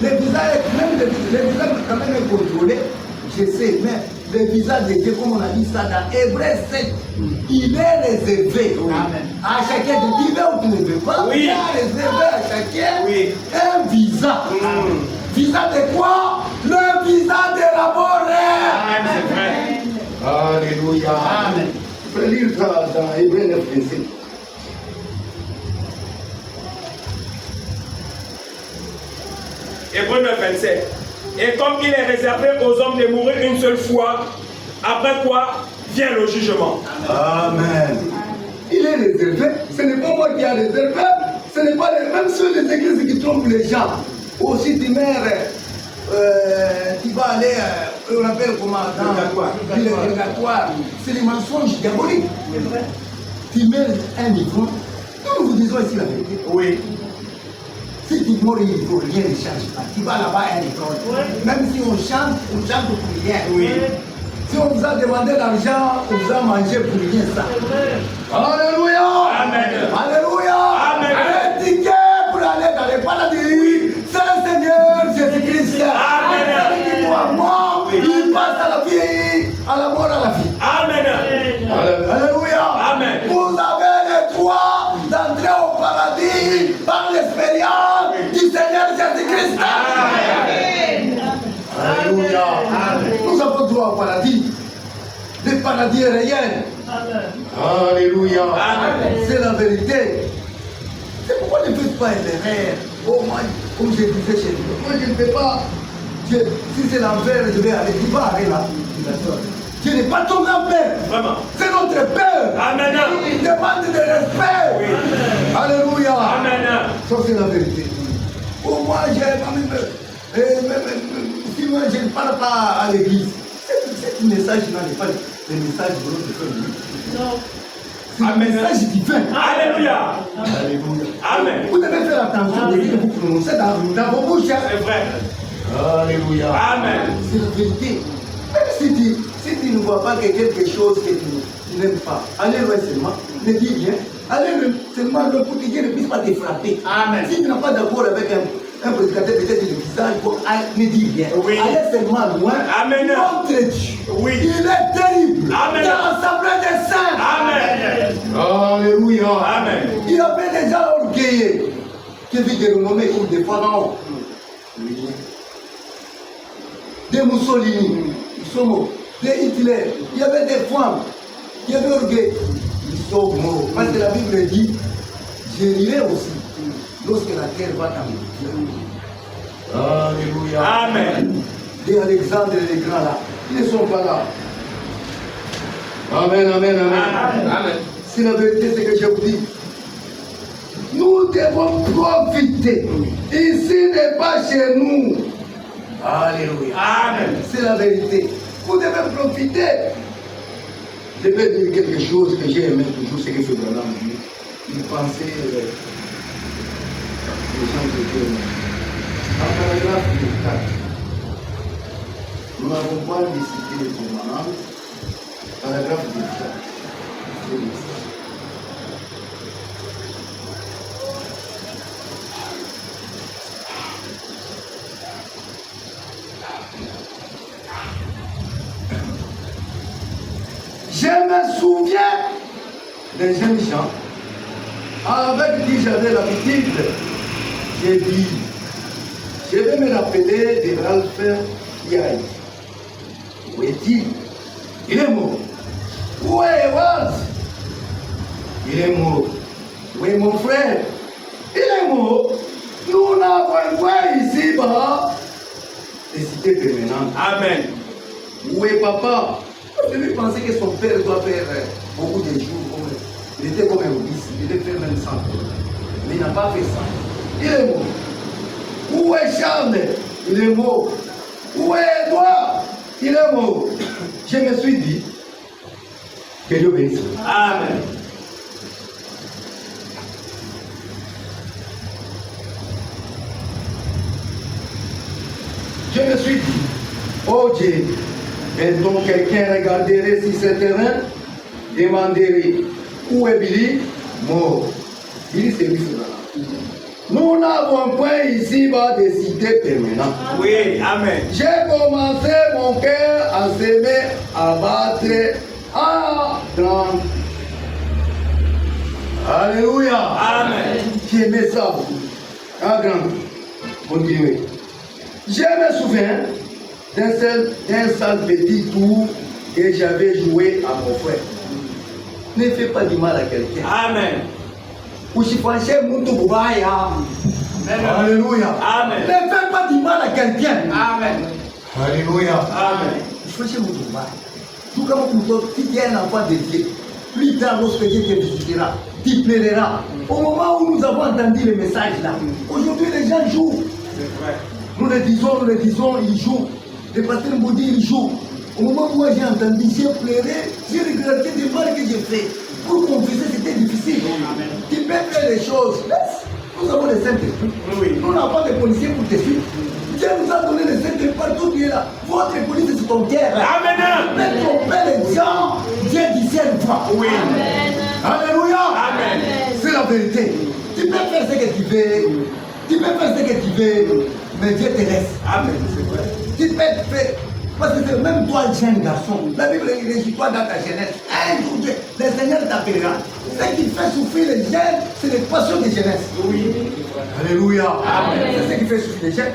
Le visa est même le visa quand même est contrôlé. Je sais, mais le visa de Dieu, comme on a dit ça dans Hébreux 7, il est réservé à chacun de qui veut ou qui ne veut pas. Oui. Il est réservé à chacun un visa. Visa de quoi? Le visa de la morale. C'est vrai. Alléluia. Amen. Je vais lire ça dans Hébreux 9, verset. Hébreux 9, 27. Et comme il est réservé aux hommes de mourir une seule fois, après quoi vient le jugement. Amen. Il est réservé. Ce n'est pas moi qui ai réservé. Ce n'est pas les mêmes ceux des églises qui trompent les gens. Aussi, tu mères, tu vas aller, on appelle comment dans le purgatoire. C'est des mensonges diaboliques. Tu mères un micro. Nous vous disons ici la vérité. Oui. Si tu mors, il ne faut rien ne change pas. Tu vas là-bas un micro. Même si on chante pour rien. Oui. Si on vous a demandé l'argent, on vous a mangé pour rien ça. Alléluia. Amen. Alléluia. Amen. Un ticket pour aller dans les paradis. C'est le Seigneur Jésus-Christ. Amen. Moi, il passe à la vie, à la mort, à la vie. Amen. Alléluia. Amen. Vous avez le droit d'entrer au paradis par l'expérience du Seigneur Jésus-Christ. Amen. Alléluia. Nous avons droit au paradis. Le paradis est réel. Alléluia. Amen. C'est la vérité. C'est pourquoi ne faites pas l'erreur. Oh, moi, comme je disais chez nous, moi je ne fais pas. Si c'est l'enfer, je vais aller. Tu vas aller là. Tu n'es pas ton grand-père. Vraiment. C'est notre père. Amen. Il demande de respect. Oui. Alléluia. Amen. Ça, c'est la vérité. Pour moi, j'ai quand même. Si moi, je ne parle pas à l'église, ce message n'est pas le message de notre famille. Non. C'est un message divin. Alléluia. Alléluia. Amen. Vous devez faire attention de ce que vous prononcez dans vos bouches. C'est vrai. Alléluia. Amen. C'est la vérité. Même si tu ne vois pas que quelque chose que tu n'aimes pas, allez loin seulement, ne dis rien. Allez seulement loin pour que Dieu ne puisse pas te frapper. Amen. Si tu n'as pas d'accord avec un prédicateur, peut-être le visage, ne dis rien. Oui. Allez seulement loin. Amen. Notre Dieu, Oui. il est terrible. Amen. Dans l'assemblée des saints. Amen. Alléluia. Amen. Il y avait des gens orgueilleux qui étaient des renommés comme des pharaons. Des Mussolini, des Hitler. Il y avait des femmes qui avaient orgueil. Ils sont morts. Parce que la Bible dit, je rirai aussi lorsque la terre va tomber. Alléluia. Amen. Des Alexandre et les grands là, ils ne sont pas là. Amen, amen, amen. Amen. C'est la vérité, ce que je vous dis. Nous devons profiter. Ici n'est pas chez nous. Alléluia. Amen. C'est la vérité. Vous devez profiter. Je vais dire quelque chose que j'ai aimé toujours, c'est que ce Branham dit. Il pensait les gens de Dieu. En paragraphe 4, nous n'avons pas décidé de Branham. Paragraphe 4. Je me souviens des jeunes gens avec qui j'avais l'habitude. J'ai dit, je vais me rappeler de Ralph Yaï. Où est-il? Il est mort. Où est Ewald? Il est mort. Où est mon frère? Il est mort. Nous n'avons pas ici-bas des cités permanentes. Amen. Où est papa? Lui pensait que son père doit faire beaucoup de jours. Il était comme un obis, il devait faire même 100. Mais il n'a pas fait ça. Il est mort. Où est Charles? Il est mort. Où est Edouard? Il est mort. Je me suis dit que Dieu bénisse. Amen. Je me suis dit, oh Dieu, et donc quelqu'un regarderait sur ce terrain, demanderait, où est Billy? Mort. Billy, c'est lui, c'est là. Nous n'avons point ici-bas de cité permanente. Oui, amen. J'ai commencé mon cœur à s'aimer, à battre, à grand. Alléluia. Amen. J'aimais ça beaucoup. À grand. Continuez. Je me souviens d'un seul petit tour que j'avais joué à mon frère. Ne fais pas du mal à quelqu'un. Amen. Usifanyishe mtu kubaya. Alléluia. Amen. Ne fais pas du mal à quelqu'un. Amen. Alléluia. Amen. Usifanyishe mtu kubaya. Tout comme si tu es un enfant de Dieu, plus tard lorsque Dieu te visitera, tu plairas. Au moment où nous avons entendu le message là, aujourd'hui les gens jouent. C'est vrai. Nous le disons, ils jouent. Le pasteur Mboudi, il joue. Au moment où j'ai entendu, j'ai pleuré, j'ai regretté des mal que j'ai fait. Pour confesser, c'était difficile. Amen. Tu peux faire les choses. Nous avons les Saint-Esprit. Oui. Nous n'avons pas de policiers pour te suivre. Dieu nous a donné les Saint-Esprit partout tu es là. Votre police, c'est ton cœur. Amen. Mais tromper les gens, Dieu discerne toi. Oui. Alléluia. Amen. C'est la vérité. Tu peux faire ce que tu veux. Tu peux faire ce que tu veux. Mais Dieu te laisse. Amen. C'est vrai. Tu peux faire. Parce que même toi, jeune garçon, la Bible dit toi dans ta jeunesse. Un jour, le Seigneur t'appellera. Ce qui fait souffrir les jeunes, c'est les passions de jeunesse. Oui. Alléluia. Amen. C'est ce qui fait souffrir les jeunes.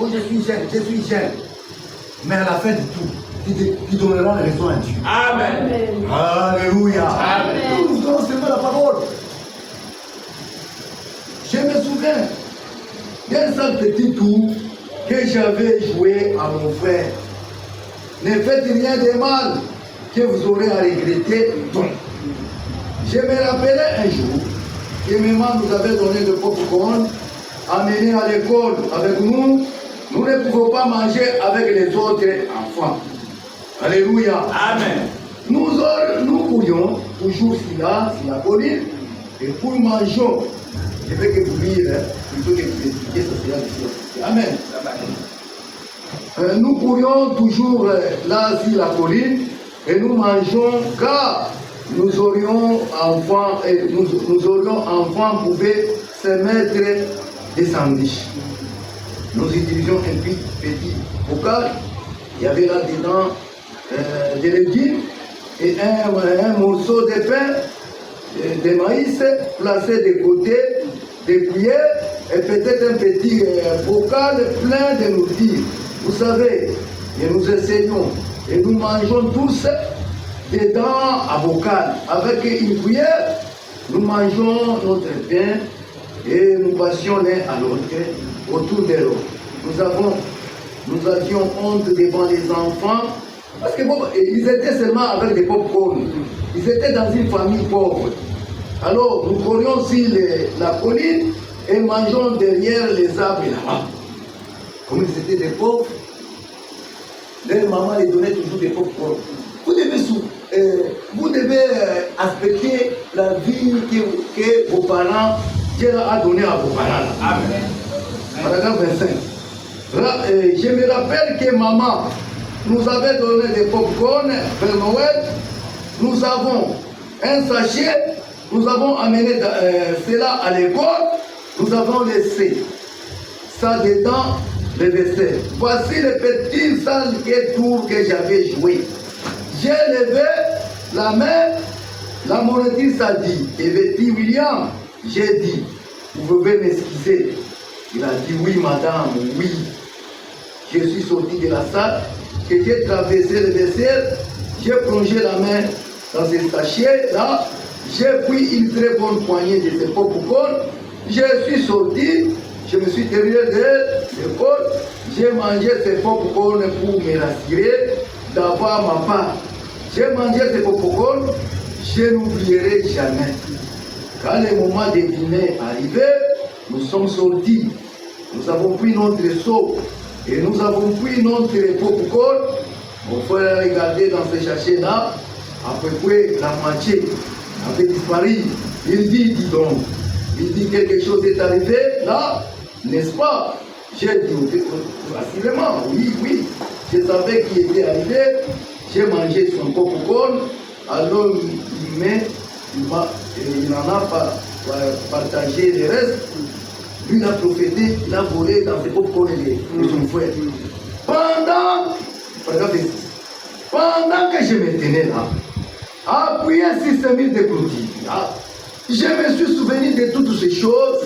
Oh, je suis jeune. Mais à la fin du tout, tu donneras raison à Dieu. Amen. Alléluia. Amen. Nous donnons seulement la parole. Je me souviens d'un seul petit tour que j'avais joué à mon frère. Ne faites rien de mal que vous aurez à regretter. Donc, je me rappelais un jour que maman nous avait donné de popcorn, amené à l'école avec nous. Nous ne pouvons pas manger avec les autres enfants. Alléluia. Amen. Nous pourrions toujours sur la colline, et pour nous mangeons. Je vais que vous lire, plutôt que vous expliquer, ça sera difficile. Amen. Nous pourrions toujours là sur la colline et nous mangeons car nous aurions enfants et nous aurions enfants pouvaient se mettre des sandwichs. Nous utilisions un petit bocal, il y avait là-dedans des légumes et un morceau de pain, de maïs placé de côté, des cuillères et peut-être un petit bocal plein de nourriture. Vous savez, et nous essayons et nous mangeons tous dedans à bocal. Avec une cuillère, nous mangeons notre pain et nous passions l'un à l'autre autour de l'eau. Nous avions honte devant les enfants parce qu'ils étaient seulement avec des pop-corn. Ils étaient dans une famille pauvre. Alors nous courions sur la colline et mangeons derrière les arbres là-bas. Comme ils étaient des pauvres, leur maman les donnait toujours des pop-corn. Vous devez respecter la vie que vos parents, Dieu a donnée à vos parents. Amen. Paragraphe 25. Je me rappelle que maman nous avait donné des pop-corn vers Noël. Nous avons un sachet, nous avons amené cela à l'école, nous avons laissé ça dedans le vaisselle. Voici le petit sale tour que j'avais joué. J'ai levé la main, la monitrice a dit, et petit William, j'ai dit, vous pouvez m'excuser. Il a dit oui madame, oui. Je suis sorti de la salle, et j'ai traversé le vaisselle, j'ai plongé la main dans ce sachet là, j'ai pris une très bonne poignée de ce popcorn, je suis sorti, je me suis terminé de l'école, j'ai mangé ce popcorn pour me rassurer d'avoir ma part. J'ai mangé ce popcorn, je n'oublierai jamais. Quand le moment de dîner arrivait, nous sommes sortis. Nous avons pris notre seau et nous avons pris notre popcorn. Mon frère a regardé dans ce sachet-là, à peu près la moitié avait disparu. Il dit, dis donc, il dit quelque chose est arrivé là, n'est-ce pas? J'ai dit, assurément, oui, oui. Je savais qu'il était arrivé, j'ai mangé son popcorn, alors il n'en a pas partagé le reste. Lui, il a profité, il a volé dans ses popcorn de son frère. Pendant que je me tenais là, appuyé sur ce mille de clôture, je me suis souvenu de toutes ces choses.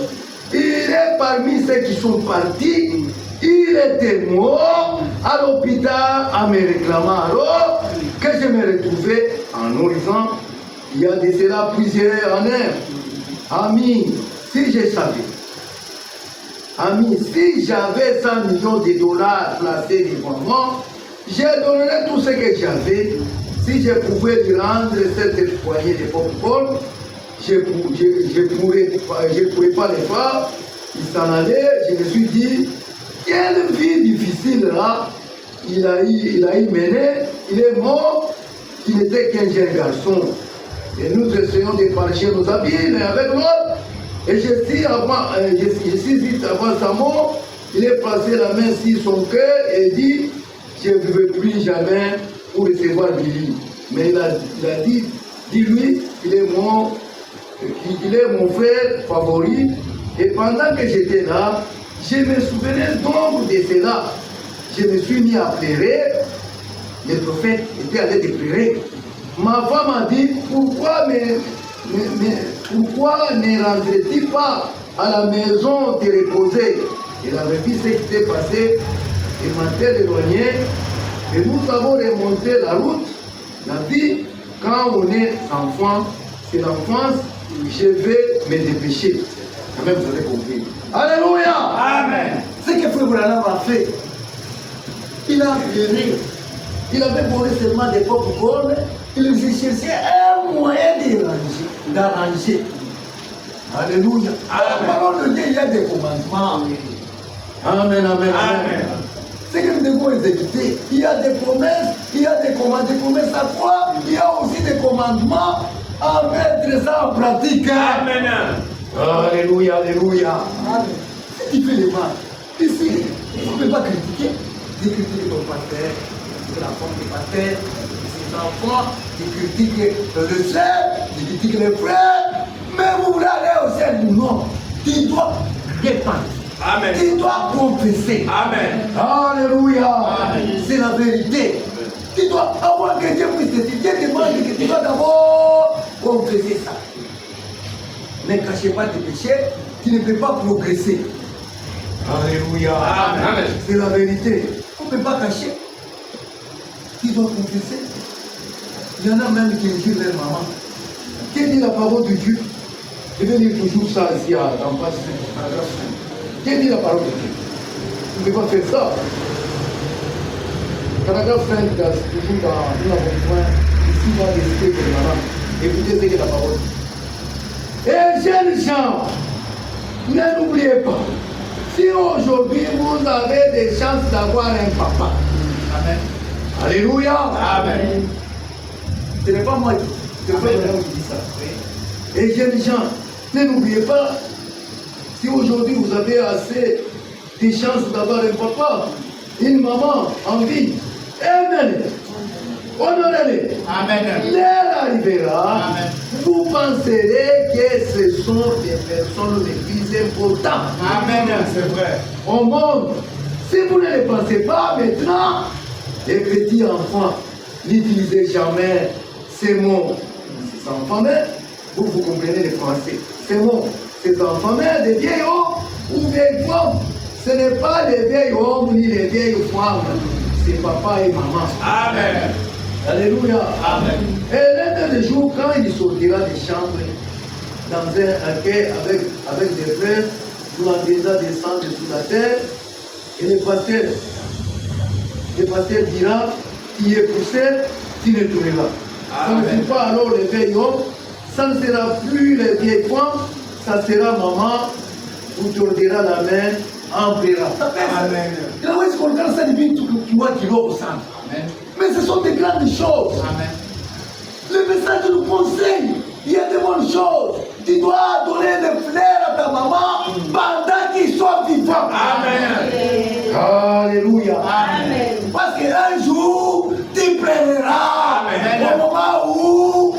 Il est parmi ceux qui sont partis. Il était mort à l'hôpital en me réclamant alors que je me retrouvais en horizon. Il y a de cela plusieurs années. Ami, si je savais, ami, si j'avais 100 millions de dollars placés devant moi, je donnerais tout ce que j'avais. Si je pouvais lui rendre cette poignée de popcorn, je ne pourrais pas le faire. Il s'en allait, je me suis dit, quelle vie difficile là, il a eu mené, il est mort, il n'était qu'un jeune garçon. Et nous essayons de parcher nos habits l'un avec l'autre. Et je suis vite avant sa mort, il est passé la main sur son cœur et dit, je ne veux plus jamais pour recevoir du lit. Mais il a dit, dis-lui, il est mort. Il est mon frère favori. Et pendant que j'étais là, je me souvenais donc de cela. Je me suis mis à pleurer. Le prophète était allé de pleurer. Ma femme a dit, pourquoi ne rentrais-tu pas à la maison te reposer? Il avait vu ce qui s'est passé. Il m'a éloigné. Et nous avons remonté la route. La vie, quand on est enfant, c'est l'enfance. Je vais me dépêcher. Quand même, vous avez compris. Alléluia! Amen. Ce que Frère Branham a fait, il a pleuré. Il avait volé seulement des popcorn. Il cherchait un moyen d'arranger. Alléluia. À la parole de Dieu, il y a des commandements. Amen, amen, amen. Ce que nous devons exécuter, il y a des promesses, il y a des commandements. Des promesses à quoi? Il y a aussi des commandements à mettre ça en pratique. Amen. Alléluia, alléluia. Si tu fais le mal, ici, on ne peut pas critiquer. Tu critiques ton pasteur, la femme du pasteur, ses enfants, tu critiques le chef, tu critiques les frères, mais vous voulez aller au ciel ou non? Tu dois répandre. Amen. Tu dois confesser. Amen. Alléluia. C'est la vérité. Tu dois avoir que Dieu puisse te dire. Dieu demande que tu dois d'abord confesser ça. Ne cachez pas tes péchés, tu ne peux pas progresser. Alléluia. Amen. C'est la vérité. On ne peut pas cacher. Tu dois confesser. Il y en a même qui injurent leur maman. Qui dit la parole de Dieu? Je vais lire toujours ça ici en page 5, paragraphe 5. Qui dit la parole de Dieu? On ne peut pas faire ça. Paragraphe 5, toujours dans un point, ici dans l'esprit de maman. Écoutez ce que la parole dit. Et jeunes gens, ne l'oubliez pas. Si aujourd'hui vous avez des chances d'avoir un papa, amen. Alléluia. Amen. Ce n'est pas moi qui dis ça. Et jeunes gens, ne l'oubliez pas. Si aujourd'hui vous avez assez de chances d'avoir un papa, une maman en vie, amen. Honorez-les. Amen. L'heure arrivera, amen. Vous penserez que ce sont des personnes les plus importantes. Amen, c'est vrai. Au monde, si vous ne les pensez pas maintenant, les petits enfants, n'utilisez jamais ces mots. Ces enfants, vous comprenez le français. Ces mots, ces enfants, des vieilles hommes ou vieilles femmes, ce n'est pas les vieilles hommes ni les vieilles femmes, c'est papa et maman. Amen. Alléluia. Amen. Et l'un des jours, quand il sortira des chambres, dans un accueil avec des frères, nous en déjà descendre sous la terre, et le pasteur dira, qui est poussé, tu retourneras. Ça ne fut pas alors les vieilles hommes, ça ne sera plus les vieilles femmes, ça sera maman, vous tordira la main, enverra. Amen. Là où est-ce qu'on regarde ça depuis tu vois qu'il au centre. Mais ce sont des grandes choses. Amen. Le message nous conseille, il y a de bonnes choses. Tu dois donner des fleurs à ta maman pendant qu'ils sont vivants. Amen. Alléluia. Amen. Parce qu'un jour, tu plairas. Au moment où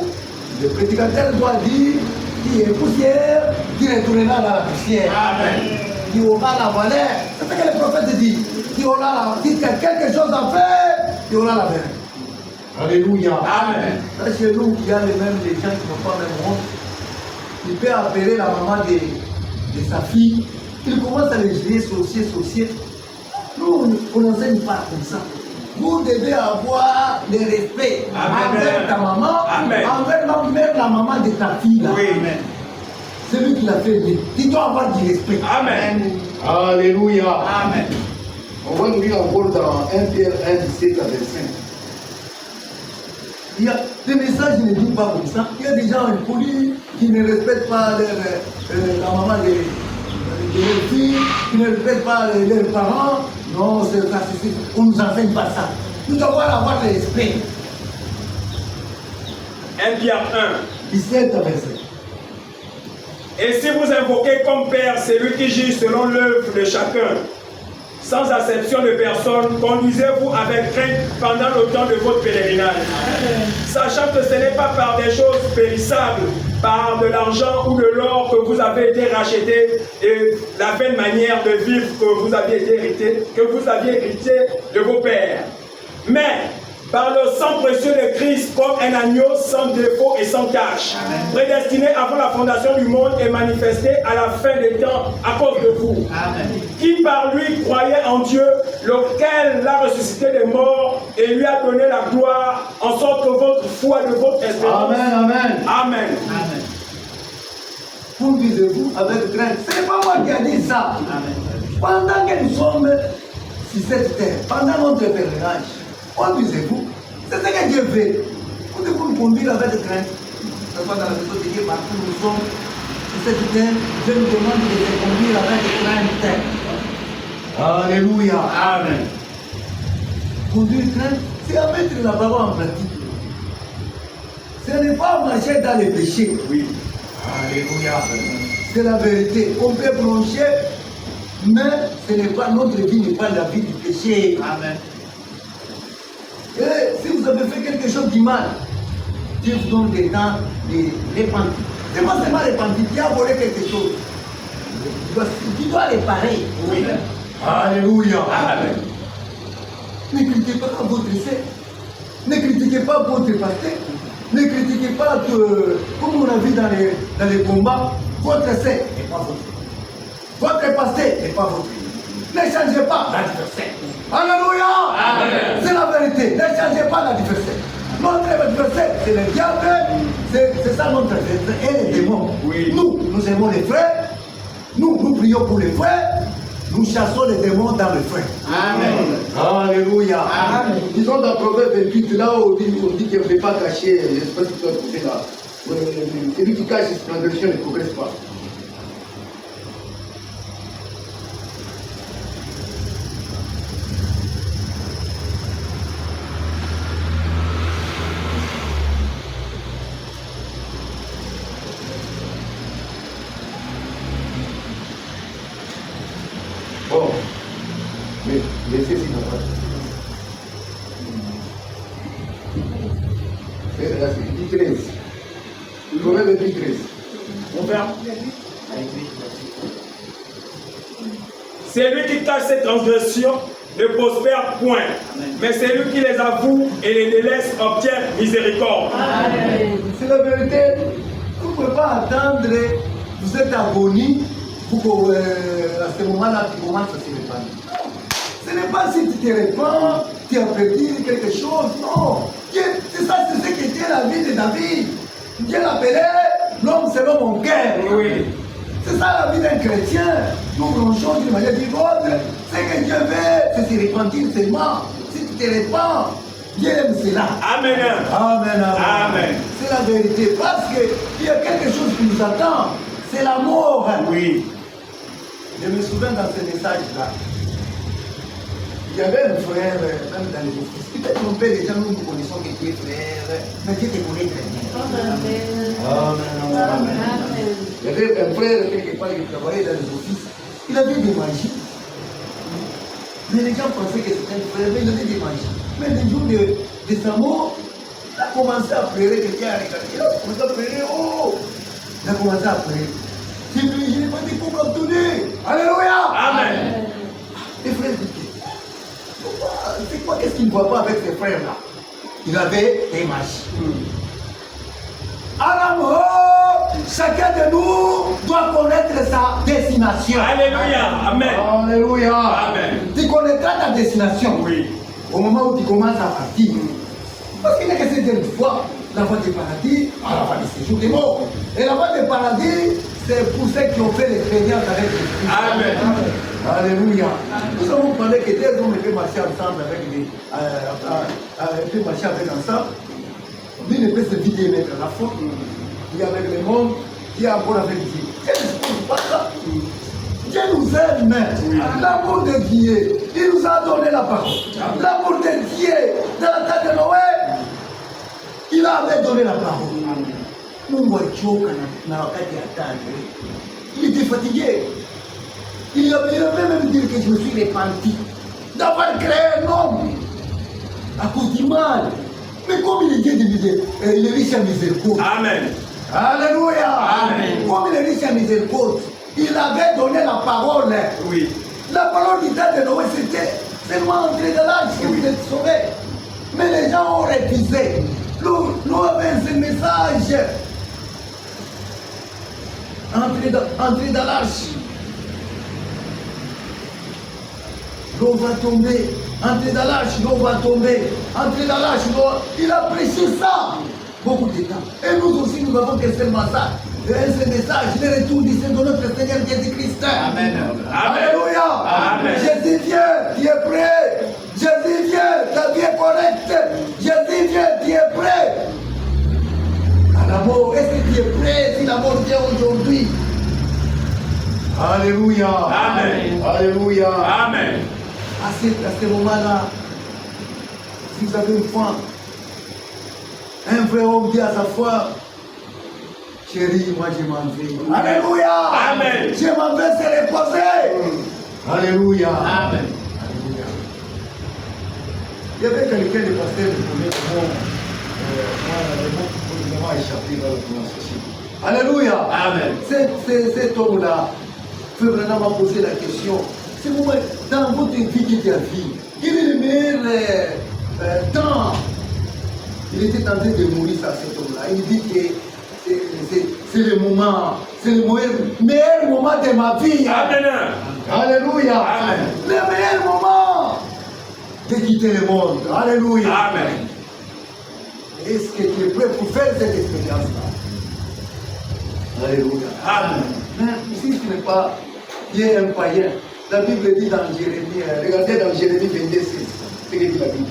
le prédicateur doit dire, qui est poussière, tu retourneras dans la poussière. Amen. Tu auras la valeur. C'est ce que le prophète dit. Tu auras la, si tu as quelque chose à faire, tu auras la valeur. Alléluia. Amen. Là, chez nous, il y a les mêmes les gens qui n'ont pas le même monde. Il peut appeler la maman de sa fille. Il commence à les gérer sorcier. Nous, on n'enseigne pas comme ça. Vous devez avoir le respect envers ta maman, envers même la maman de ta fille. Là. Oui. Amen. C'est lui qui l'a fait bien. Tu dois avoir du respect. Amen. Alléluia. Amen. On va nous lire encore dans 1 Pierre 1, 17 à 25. Il y a des messages qui ne disent pas comme ça. Il y a des gens impolis qui ne respectent pas la maman de leur fille, qui ne respectent pas leurs parents. Non, on ne nous enseigne pas ça. Nous devons avoir le respect. 1 Pierre 1. 17 à 25. Et si vous invoquez comme Père celui qui gît selon l'œuvre de chacun, sans acception de personne, conduisez-vous avec crainte pendant le temps de votre pèlerinage. Sachant que ce n'est pas par des choses périssables, par de l'argent ou de l'or que vous avez été rachetés et la vaine manière de vivre que vous aviez hérité de vos pères. Mais par le sang précieux de Christ, comme un agneau sans défaut et sans tache, prédestiné avant la fondation du monde et manifesté à la fin des temps à cause de vous, qui par lui croyait en Dieu, lequel l'a ressuscité des morts et lui a donné la gloire, en sorte que votre foi de votre espérance. Amen. Conduisez-vous avec crainte. Ce n'est pas moi qui ai dit ça. Pendant que nous sommes sur cette terre, pendant notre pèlerinage, conduisez-vous. C'est ce que Dieu veut. Vous devez nous conduire avec crainte. Ce n'est pas dans la maison de Dieu, partout où nous sommes. Sur cette terre, Dieu nous demande de les conduire avec crainte. Alléluia. Amen. Conduire crainte, c'est à mettre la parole en pratique. Ce n'est pas marcher dans les péchés. Oui. Alléluia. C'est la vérité. On peut broncher, mais ce n'est pas notre vie, n'est pas la vie du péché. Amen. Et si vous avez fait quelque chose de mal, Dieu vous donne des temps de repentir. Ce n'est pas seulement repentir, tu as volé quelque chose. Tu dois réparer. Oui. Alléluia. Amen. Ne critiquez pas votre sœur. Ne critiquez pas votre pasteur. Ne critiquez pas que, comme on a vu dans les combats, votre sœur n'est pas votre. Votre pasteur n'est pas votre. Ne changez pas l'adversaire. Alléluia. Amen. C'est la vérité. Ne changez pas l'adversaire. Notre adversaire, c'est le diable. C'est ça notre adversaire. Et les démons. Oui. Nous aimons les frères. Nous prions pour les frères. Nous chassons les démons dans le frère. Amen. Alléluia. Amen. Disons dans Proverbe 28, là où on dit qu'il ne faut pas cacher, je ne sais pas si tu as trouvé là. Celui qui cache ses transgressions ne progresse pas. Bon, mais laissez s'il n'a pas. Là, c'est 13. Proverbe 13. Mon père. C'est lui qui cache ses transgressions ne prospère point. Mais c'est lui qui les avoue et les délaisse obtient miséricorde. C'est la vérité. Vous ne pouvez pas attendre, vous êtes agonie. Pour à ce moment-là, tu commences à se répandre. Ce n'est pas si tu te répands, tu as perdu quelque chose. Non. C'est ça, c'est ce qui était la vie de David. Dieu l'appelait l'homme selon mon cœur. Oui. C'est ça la vie d'un chrétien. Nous bronchons d'une manière différente. Ce que Dieu veut, c'est se repentir seulement. Si tu te répands, Dieu aime cela. Amen. Amen, amen. Amen. C'est la vérité. Parce qu'il y a quelque chose qui nous attend. C'est l'amour. Oui. Je me souviens dans ce message-là. Il y avait un frère, même dans les offices. Peut-être mon père, les gens, nous connaissons que tu es frère, mais Dieu te connaît très bien. Amen. Amen. Il y avait un frère, quelque part, qui travaillait dans les offices. Il avait des magies. Mais les gens pensaient que c'était un frère, mais il avait des magies. Mais le jour de sa mort, il a commencé à pleurer, quelqu'un a regardé. Il a commencé à pleurer, oh! Il a commencé à pleurer. Je n'ai pas dit pour m'abandonner. Alléluia! Amen. Les frères disaient, c'est quoi, qu'est-ce qu'il ne voit pas avec ses frères-là? Il avait des magies. À la mort, chacun de nous doit connaître sa destination. Alléluia. Amen. Alléluia. Amen. Tu connaîtras ta destination. Oui. Au moment où tu commences à partir. Parce qu'il n'y a que cette une fois, la voie du paradis, à la voie du séjour des morts. Et la voie du paradis, c'est pour ceux qui ont fait l'expérience avec Jésus. Amen. Alléluia. Nous avons parlé que deux hommes peuvent marcher ensemble avec les. Peuvent marcher avec ensemble. Lui ne peut se vider mettre la faute. Il est avec le monde, qui est encore avec Dieu. Dieu ne se pose pas ça. Dieu nous aime. L'amour de Dieu, il nous a donné la parole. L'amour de Dieu, dans la tête de Noé, il avait donné la parole. Mungu alichoka na wakati hatari. Il était fatigué. Il avait même dit que je me suis repenti d'avoir créé un homme à cause du mal. Mais comme il est Dieu, il est riche en miséricorde. Amen. Alléluia. Amen. Comme il est riche en miséricorde, il avait donné la parole. Oui. La parole du temps de Noé, c'était seulement entrer dans l'arche que vous êtes sauvés. Mais les gens ont refusé. Nous avons ce message. Entrez dans l'arche. L'eau va tomber. Entrez dans l'arche, l'eau va tomber. Entrez dans l'arche, l'eau. Il a prêché ça beaucoup de temps. Et nous aussi, nous avons que ce message. Ce message, le retour du Seigneur de notre Seigneur Jésus-Christ. Amen. Alléluia. Amen. Jésus vient, tu es prêt. Jésus vient, ta vie est correcte. Jésus vient, tu es prêt. À la mort, est-ce que tu es prêt si la mort vient aujourd'hui? Alléluia. Amen. Alléluia. Amen. À ce moment-là, si vous avez une femme, un vrai homme dit à sa femme, chérie, moi je m'en vais. Alléluia. Amen. Je m'en vais se reposer. Alléluia. Amen. Alléluia. Il y avait quelqu'un de pasteur de premier le mot a échappé dans la prononciation. Alléluia. Amen. Cet homme-là, peut vraiment poser la question. C'est moi, dans votre vie qui est vie, quel est le meilleur temps? Il était en train de mourir à cet homme-là. Il dit que c'est le moment, c'est le meilleur moment de ma vie. Amen. Alléluia. Amen. Le meilleur moment de quitter le monde. Alléluia. Amen. Est-ce que tu es prêt pour faire cette expérience-là? Alléluia. Amen. Mais si tu n'es pas, tu es un païen. La Bible dit dans Jérémie, regardez dans Jérémie 22, c'est ce que dit la Bible.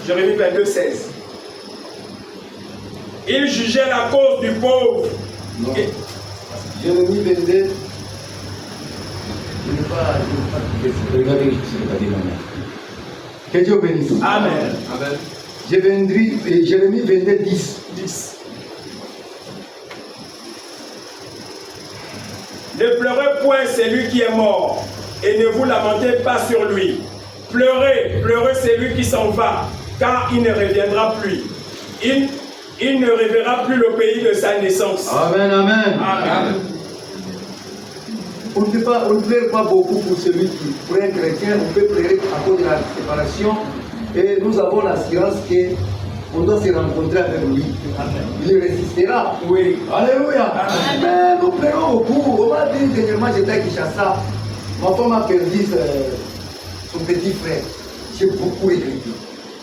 Jérémie 22, 16. Il jugeait la cause du pauvre. Non. Et- Jérémie 22. Je ne vais pas regarder ce que tu as dit maintenant. Que Dieu bénisse. Amen. Amen. Jérémie 22, 10. 10. Ne pleurez point celui qui est mort, et ne vous lamentez pas sur lui. Pleurez, pleurez celui qui s'en va, car il ne reviendra plus. Il ne reverra plus le pays de sa naissance. Amen, amen. Amen. On ne pleure pas beaucoup pour celui qui, pour un chrétien, on peut pleurer à cause de la séparation. Et nous avons l'assurance qu'on doit se rencontrer avec lui. Il résistera. Oui. Alléluia. Amen. Mais nous pleurons beaucoup. On m'a dit dernièrement, j'étais à Kinshasa. Ma femme a perdu son petit frère. J'ai beaucoup écrit.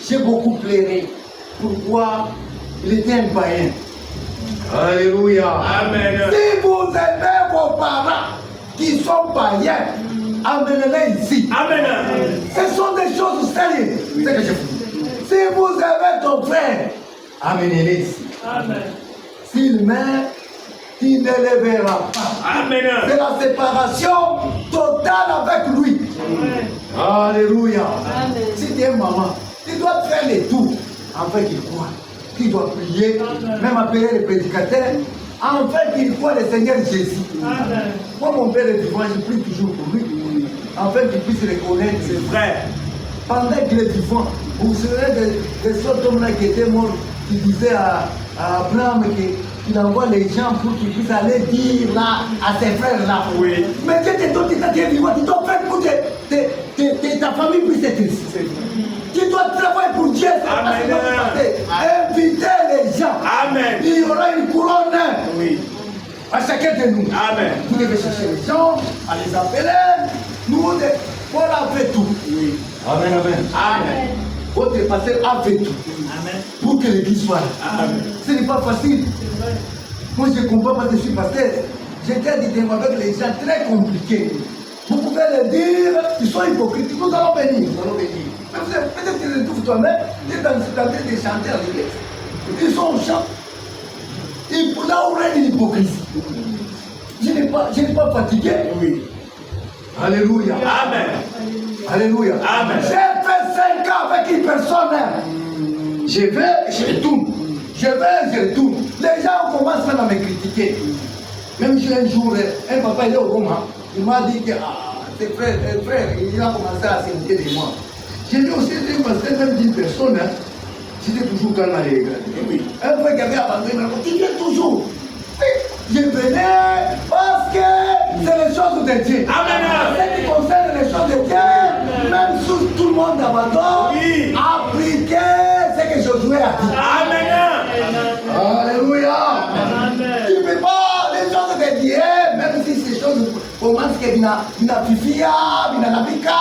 j'ai beaucoup pleuré. Pourquoi? Il était un païen. Alléluia. Amen. Si vous aimez vos parents qui sont païens, amenez-les ici. Amen. Ce sont des choses sérieuses. C'est que je vous dis. Si vous aimez ton frère, amenez-les ici. Amen. S'il meurt, il ne les verra pas. Amen. C'est la séparation totale avec lui. Alléluia. Si tu es maman, tu dois faire les tours afin qu'il croit. Tu dois prier, même appeler les prédicateurs, afin qu'il croit le Seigneur Jésus. Amen. Moi, mon père est vivant, je prie toujours pour lui, afin qu'il puisse reconnaître. C'est vrai. Pendant qu'il est vivant, vous serez des sortes d'hommes là qui étaient morts, qui disaient à Abraham qu'il envoie les gens pour qu'ils puissent aller dire là à ses frères là. Oui. Mais Dieu te donne, tu es vivant, tu dois faire pour que ta famille puisse être ici. Tu dois travailler pour Dieu. Amen. Inviter les gens. Amen. Il y aura une couronne. Oui. À chacun de nous. Amen. Vous devez chercher les gens, à les appeler. Nous, on a fait tout. Oui. Amen, amen. Amen. Votre pasteur a fait tout. Amen. Pour que l'église soit là. Amen. Ce n'est pas facile. C'est vrai. Moi, je ne comprends pas que je suis pasteur. J'étais avec les gens très compliqués. Vous pouvez le dire, ils sont hypocrites. Nous allons venir, nous allons venir. Mais vous êtes peut-être que tu trouves toi-même, tu es en train de chanter à l'église. Ils sont au chant. Et là où règne l'hypocrisie. Je n'ai pas fatigué. Oui. Alléluia. Amen. Alléluia. Amen. J'ai fait 5 ans avec une personne. Je vais, je retourne. Je vais, je retourne. Les gens commencent même à me critiquer. Même si un jour, un papa il est au Roma, il m'a dit que ses frères, il a commencé à se moquer de moi. J'ai dit aussi, même d'une personne, j'étais toujours calme à les regarder. Oui. Un frère qui avait abandonné, il m'a dit, tu viens toujours. Je venais parce que c'est les choses de Dieu. Amen. Ce qui concerne les choses de Dieu, même si tout le monde abandonne, Oui. appliquez ce que Josué a dit. Amen. Alléluia. Amen. Tu ne peux pas les choses de Dieu, même si ces choses commencent que Bina Fifia, Bina Nabika,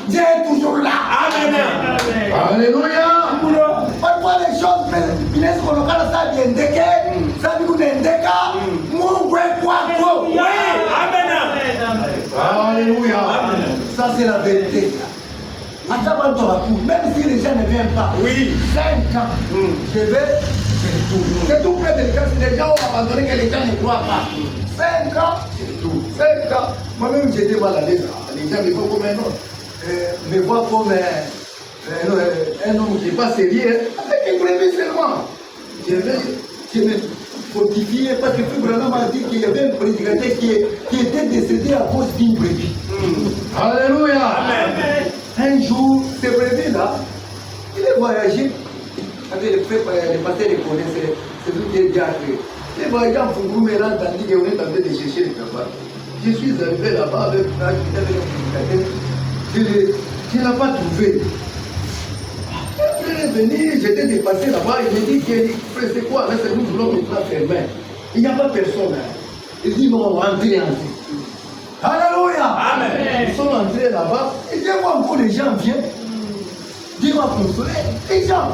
Dieu est toujours là. Amen. Amen. Alléluia. Parfois les choses, Bina se coloquent dans sa biendeke, sa bikundendeka, Mungwe Kwako. Oui. Amen. Alléluia. Ça c'est la vérité. Même si les gens ne viennent pas, Oui. 5 ans, je vais, c'est tout près de cas. Si les gens ont abandonné, que les gens ne croient pas. 5 ans, c'est tout. 5 ans. Moi-même, j'étais mal à l'aise. Les gens me voient comme un homme. Me voient comme un homme qui n'est pas sérieux. Avec une brebis seulement. Je me fortifié parce que Frère Branham m'a dit qu'il y avait un prédicateur qui était décédé à cause d'une brebis. Alléluia. Amen. Un jour, ce brebis-là, il est voyagé. Avec les pasteurs les connaissent, c'est lui qui est déjà créé. Les voyageurs en Fougoum et là, tandis qu'on est en train de chercher le travail. Je suis arrivé là-bas avec un prédicateur. Je ne l'ai pas trouvé. Je suis venu, j'étais dépassé là-bas, il me dit que c'est quoi, là, c'est nous voulons nous faire fermer. Il n'y a pas personne. Il dit non, rentrez, rentrez. Alléluia. Amen. Ils sont entrés là-bas, et Dieu voit encore les gens viennent. Dieu m'a consolé. Les gens,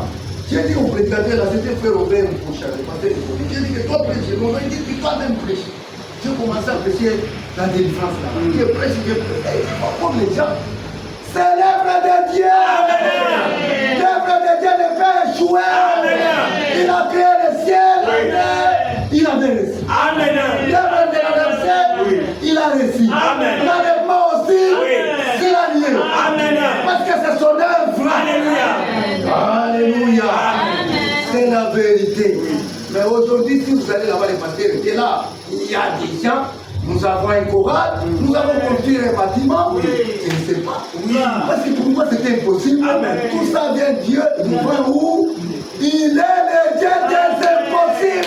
j'ai dit au prédicateur, là, c'était frère Robert Moucha, le pasteur de Covid. J'ai dit que toi prêches, il dit que toi-même prêches. J'ai commencé à prêcher la délivrance là. Dieu prêche, Dieu prêche. Et comme les gens, c'est l'œuvre de Dieu. Amen. L'œuvre de Dieu ne peut échouer. Amen. Il a créé le ciel, il avait réussi. Amen. L'œuvre de l'universel, il a réussi. Amen. L'enlèvement aussi, Oui. il a lié. Amen. Parce que c'est son œuvre. Alléluia. Alléluia. C'est la vérité. Mais aujourd'hui, si vous allez là-bas, les pasteurs étaient là, il y a des gens. Nous avons un choral, nous avons construit un bâtiment. Je ne sais pas. Parce que pour moi, c'était impossible. Amen. Tout ça vient de Dieu. Nous voyons où il est le Dieu des impossibles.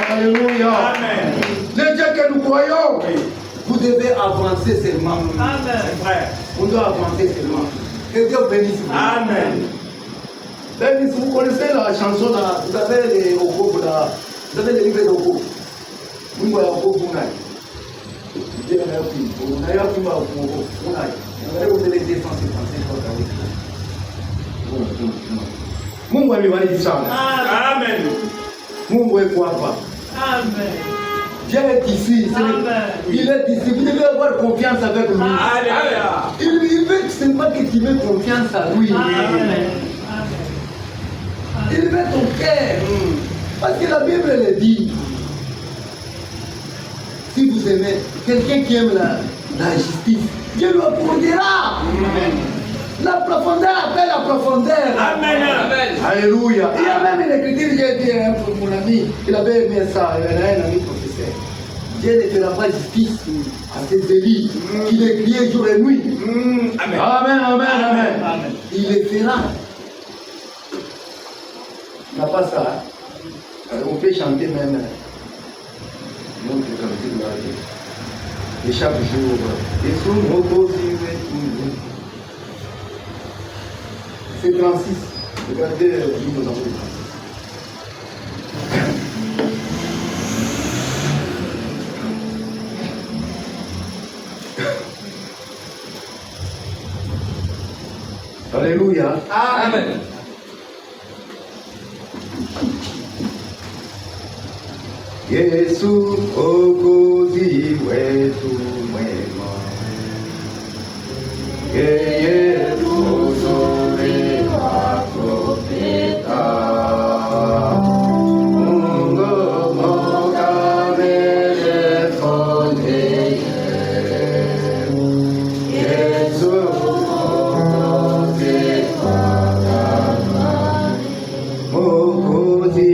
Alléluia. Amen. Le Dieu que nous croyons. Vous devez avancer seulement. Amen. C'est vrai. On doit avancer seulement. Que Dieu bénisse vous. Amen. Bénisse, vous connaissez la chanson là, vous avez les Okobo là, vous avez les livres d'Okobo. Vous voyez Okobo Unai. Dieu n'a pas pu. On a eu un film à Okobo Unai. On a eu les 255 ans. Mungu amebariki sana. Amen. Mungu yuko hapa. Amen. Dieu est ici. Amen. Il est ici. Vous devez avoir confiance avec lui. Alléluia. Il veut seulement que tu aies confiance à lui. Amen. Il veut ton cœur. Parce que la Bible le dit. Si vous aimez quelqu'un qui aime la justice, Dieu lui accordera. La profondeur appelle la profondeur. Amen. Alléluia. Il y a même une écriture, j'ai dit pour mon ami, il avait aimé ça, il avait un ami professeur. Dieu ne fera pas justice à ses élus qui les crient jour et nuit. Amen. Amen, amen, amen. Il les fera. On n'a pas ça. On peut chanter même. Donc, et chaque jour, et son repos, c'est 36. Regardez l'hymne dans le 36. Alléluia. Amen. Yesu okozi wetu mwema, yeye uzuri wako pita, Mungu mokamele fondeye, Yesu okozi wakama, okozi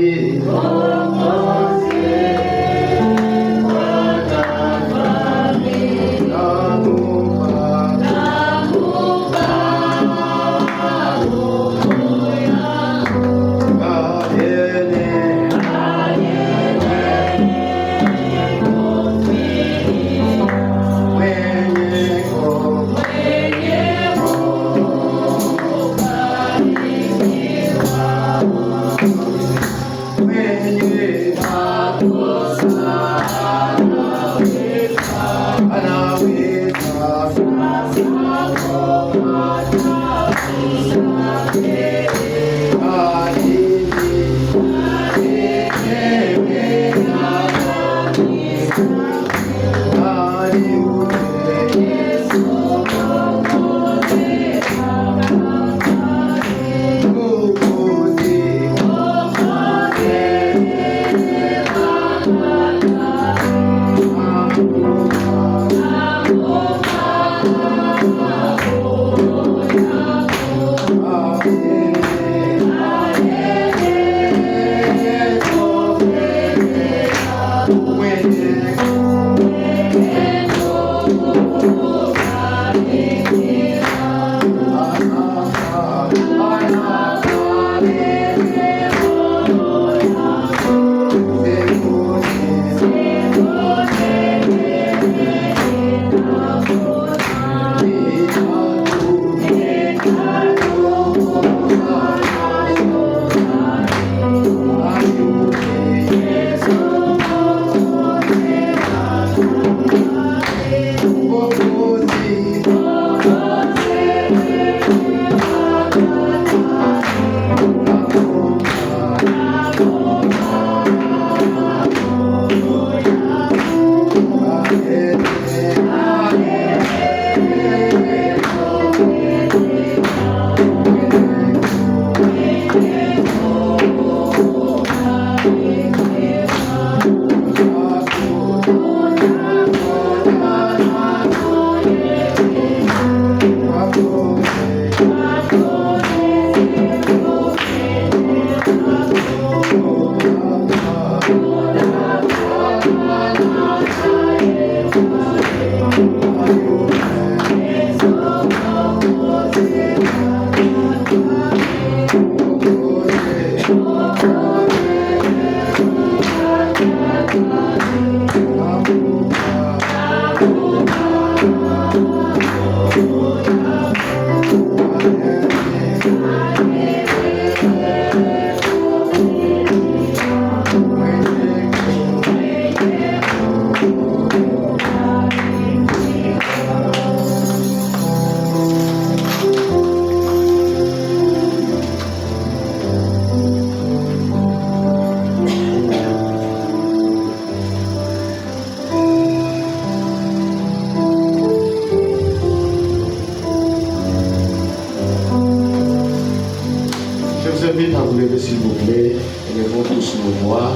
vous invite à vous lever s'il vous plaît. Levons tous nos voix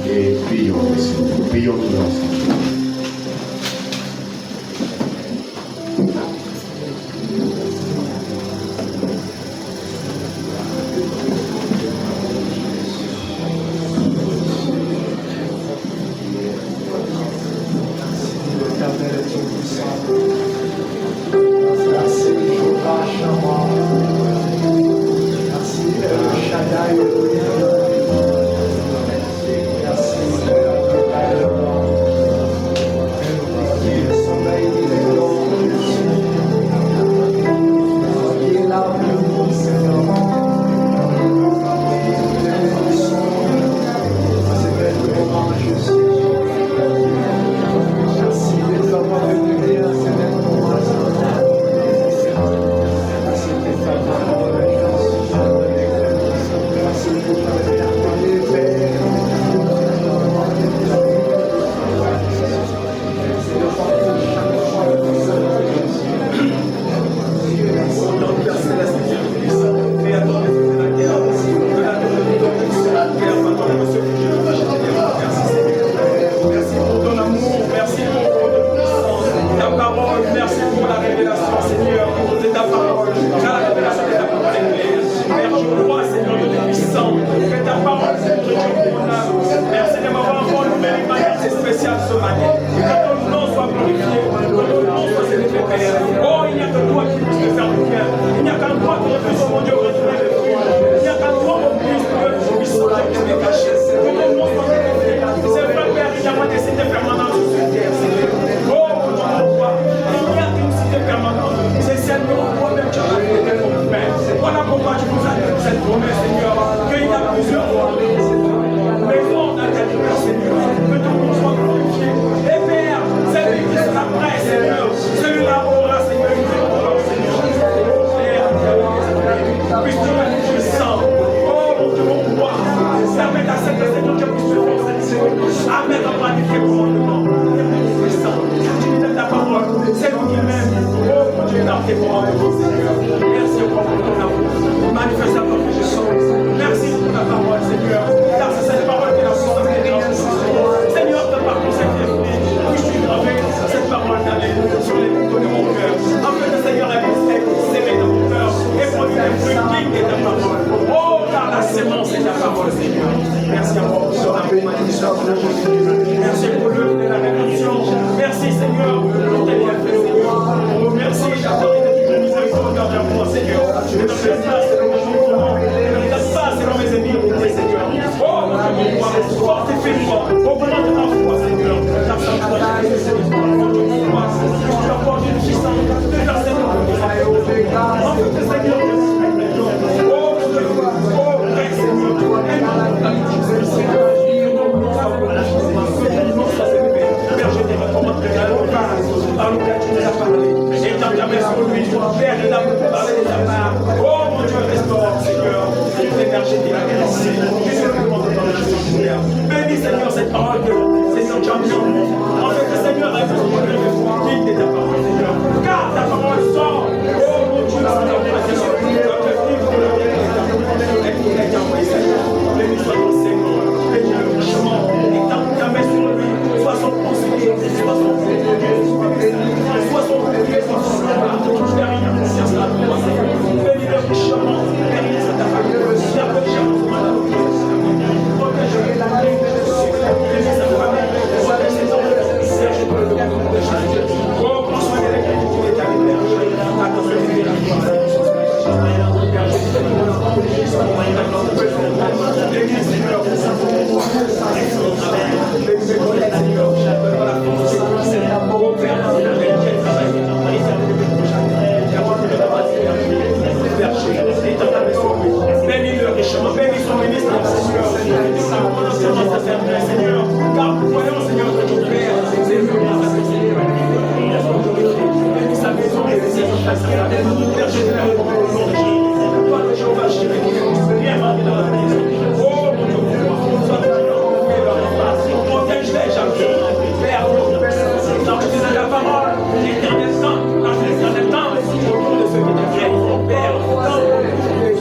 et prions le Seigneur. Prions tous ensemble.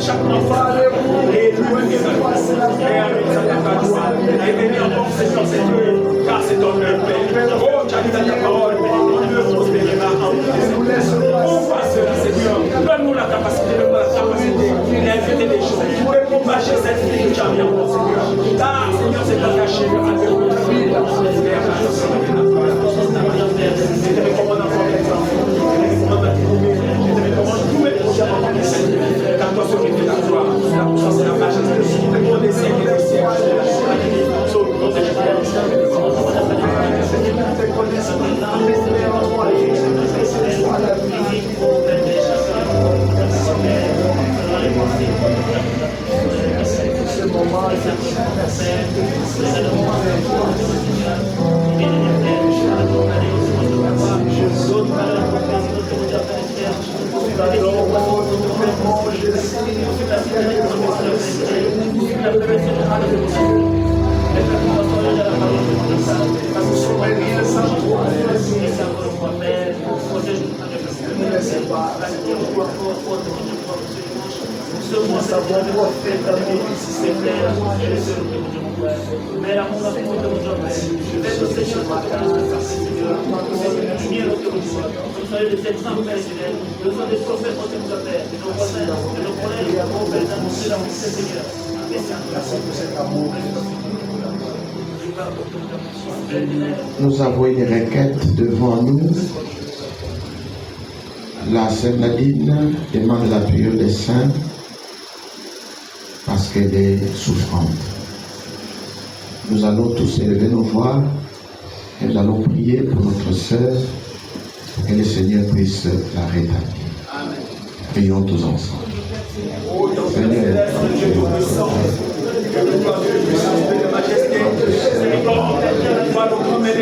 Chaque enfant Nous avons une requête devant nous. La sœur Nadine demande la prière des saints parce qu'elle est souffrante. Nous allons tous élever nos voix et nous allons prier pour notre sœur pour que le Seigneur puisse la rétablir. Prions tous ensemble.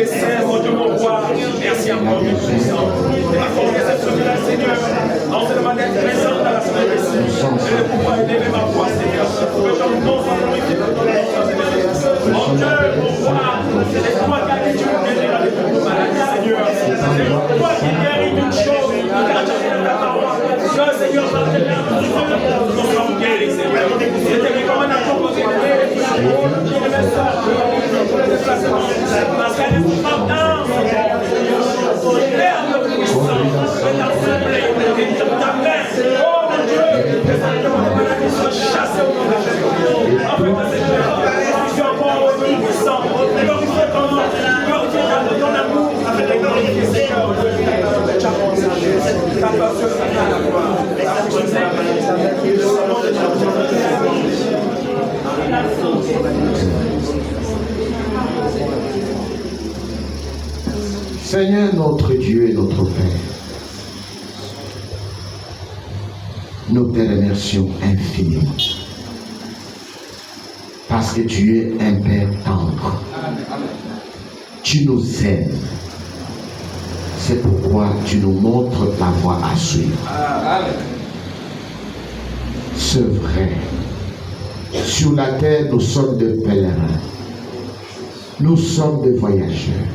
Seigneur, merci encore, Dieu puissant. Seigneur, en ce moment d'être présent dans la semaine de Seigneur, et de pouvoir élever ma voix, Seigneur. Que ton nom soit glorifié dans ton nom, mon cœur, mon roi, c'est toi qui as dit tu veux guérir avec ton maladie, Seigneur. C'est toi qui guéris d'une chose, car tu es dans ta parole. Seigneur, nous sommes guéris, Seigneur. C'était mes commandes à proposer de parce qu'elle est souffrante, Père de puissance, de l'assemblée, de ta main, oh mon Dieu, que la maladie soit chassée au nom de Jésus. En fait, Seigneur, tu es encore puissant, glorifie ton nom, glorifie ton amour, afin de glorifier Seigneur. Ta passion, Seigneur, la gloire, la puissance, le nom de Jésus. Seigneur notre Dieu et notre Père, nous te remercions infiniment parce que tu es un Père tendre. Tu nous aimes. C'est pourquoi tu nous montres la voie à suivre. C'est vrai. Sur la terre, nous sommes des pèlerins. Nous sommes des voyageurs.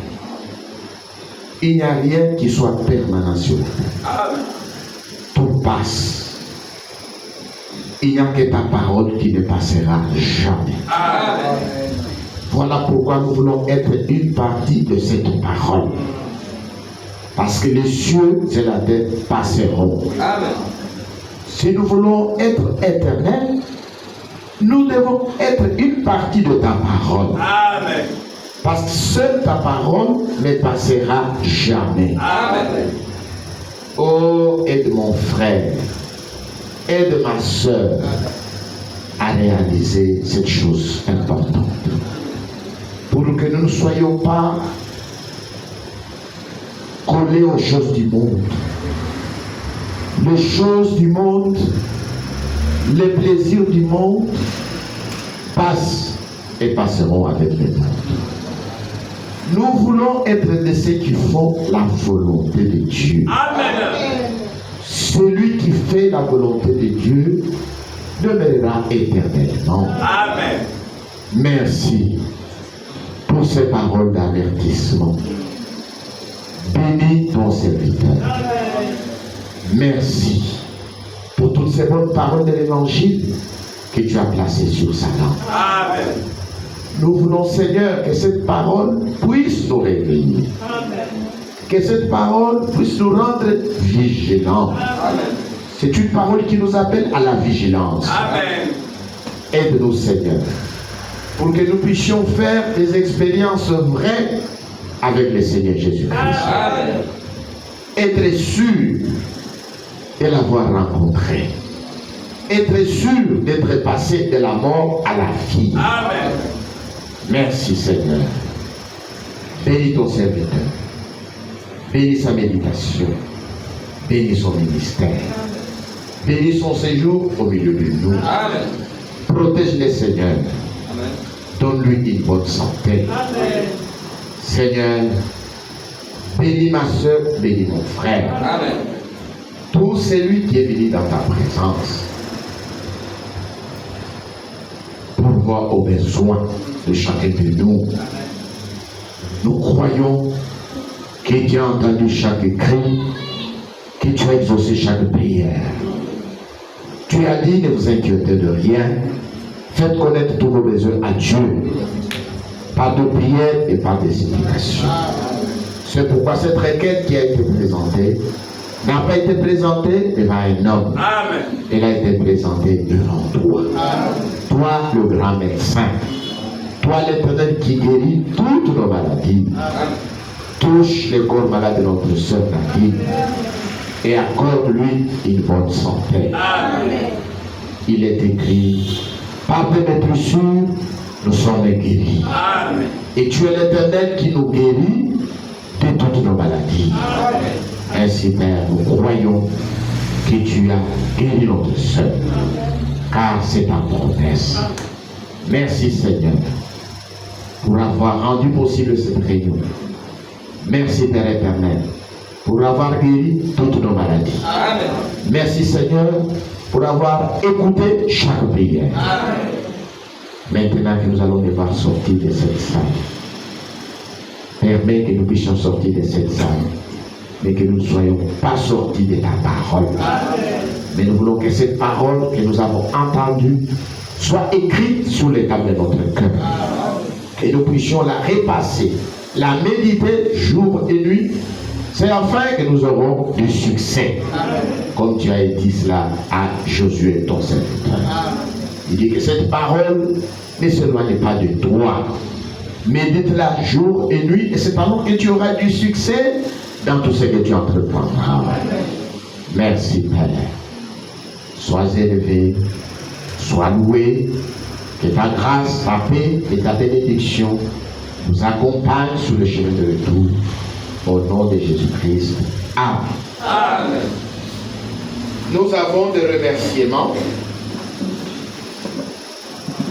Il n'y a rien qui soit permanent sur la terre. Tout passe. Il n'y a que ta parole qui ne passera jamais. Voilà pourquoi nous voulons être une partie de cette parole. Parce que les cieux et la terre passeront. Si nous voulons être éternels, nous devons être une partie de ta parole. Amen. Parce que seule ta parole ne passera jamais. Amen. Oh, aide mon frère, aide ma soeur à réaliser cette chose importante. Pour que nous ne soyons pas collés aux choses du monde. Les choses du monde, les plaisirs du monde passent et passeront avec le monde. Nous voulons être de ceux qui font la volonté de Dieu. Amen. Celui qui fait la volonté de Dieu demeurera éternellement. Amen. Merci pour ces paroles d'avertissement. Bénis ton serviteur. Merci pour toutes ces bonnes paroles de l'évangile que tu as placées sur sa langue. Amen. Nous voulons, Seigneur, que cette parole puisse nous réveiller. Amen. Que cette parole puisse nous rendre vigilants. Amen. C'est une parole qui nous appelle à la vigilance. Amen. Aide-nous, Seigneur, pour que nous puissions faire des expériences vraies avec le Seigneur Jésus-Christ. Être sûr de l'avoir rencontré. Être sûr d'être passé de la mort à la vie. Amen. Merci Seigneur. Bénis ton serviteur. Bénis sa méditation. Bénis son ministère. Bénis son séjour au milieu de nous. Amen. Protège-les Seigneur. Amen. Donne-lui une bonne santé. Amen. Seigneur, bénis ma soeur, bénis mon frère. Amen. Tout celui qui est venu dans ta présence pour voir aux besoins de chacun de nous. Nous croyons que tu as entendu chaque cri, que tu as exaucé chaque prière. Tu as dit, ne vous inquiétez de rien, faites connaître tous vos besoins à Dieu, par de prières et par des supplications. C'est pourquoi cette requête qui a été présentée n'a pas été présentée devant un homme. Amen. Elle a été présentée devant toi. Toi, le grand médecin. Toi, l'Éternel qui guérit toutes nos maladies. Touche les corps malades de notre sœur Nadine et accorde-lui une bonne santé. Amen. Il est écrit, par tes meurtrissures, nous sommes guéris. Amen. Et tu es l'Éternel qui nous guérit de toutes nos maladies. Ainsi, Père, nous croyons que tu as guéri notre sœur, car c'est ta promesse. Merci, Seigneur, pour avoir rendu possible cette réunion. Merci, Père éternel, pour avoir guéri toutes nos maladies. Amen. Merci, Seigneur, pour avoir écouté chaque prière. Amen. Maintenant que nous allons devoir sortir de cette salle, permets que nous puissions sortir de cette salle, mais que nous ne soyons pas sortis de ta parole. Mais nous voulons que cette parole que nous avons entendue soit écrite sur les tables de notre cœur. Que nous puissions la repasser, la méditer jour et nuit. C'est enfin que nous aurons du succès. Comme tu as dit cela à Josué, ton serviteur. Il dit que cette parole ne s'éloigne pas de toi. Médite-la jour et nuit, et c'est alors que tu auras du succès dans tout ce que tu entreprendras. Merci, Père. Sois élevé, sois loué, que ta grâce, ta paix et ta bénédiction nous accompagnent sur le chemin de retour. Au nom de Jésus-Christ. Amen. Amen. Nous avons des remerciements.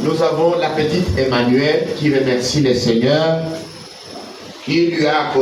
Nous avons la petite Emmanuel qui remercie le Seigneur qui lui a accordé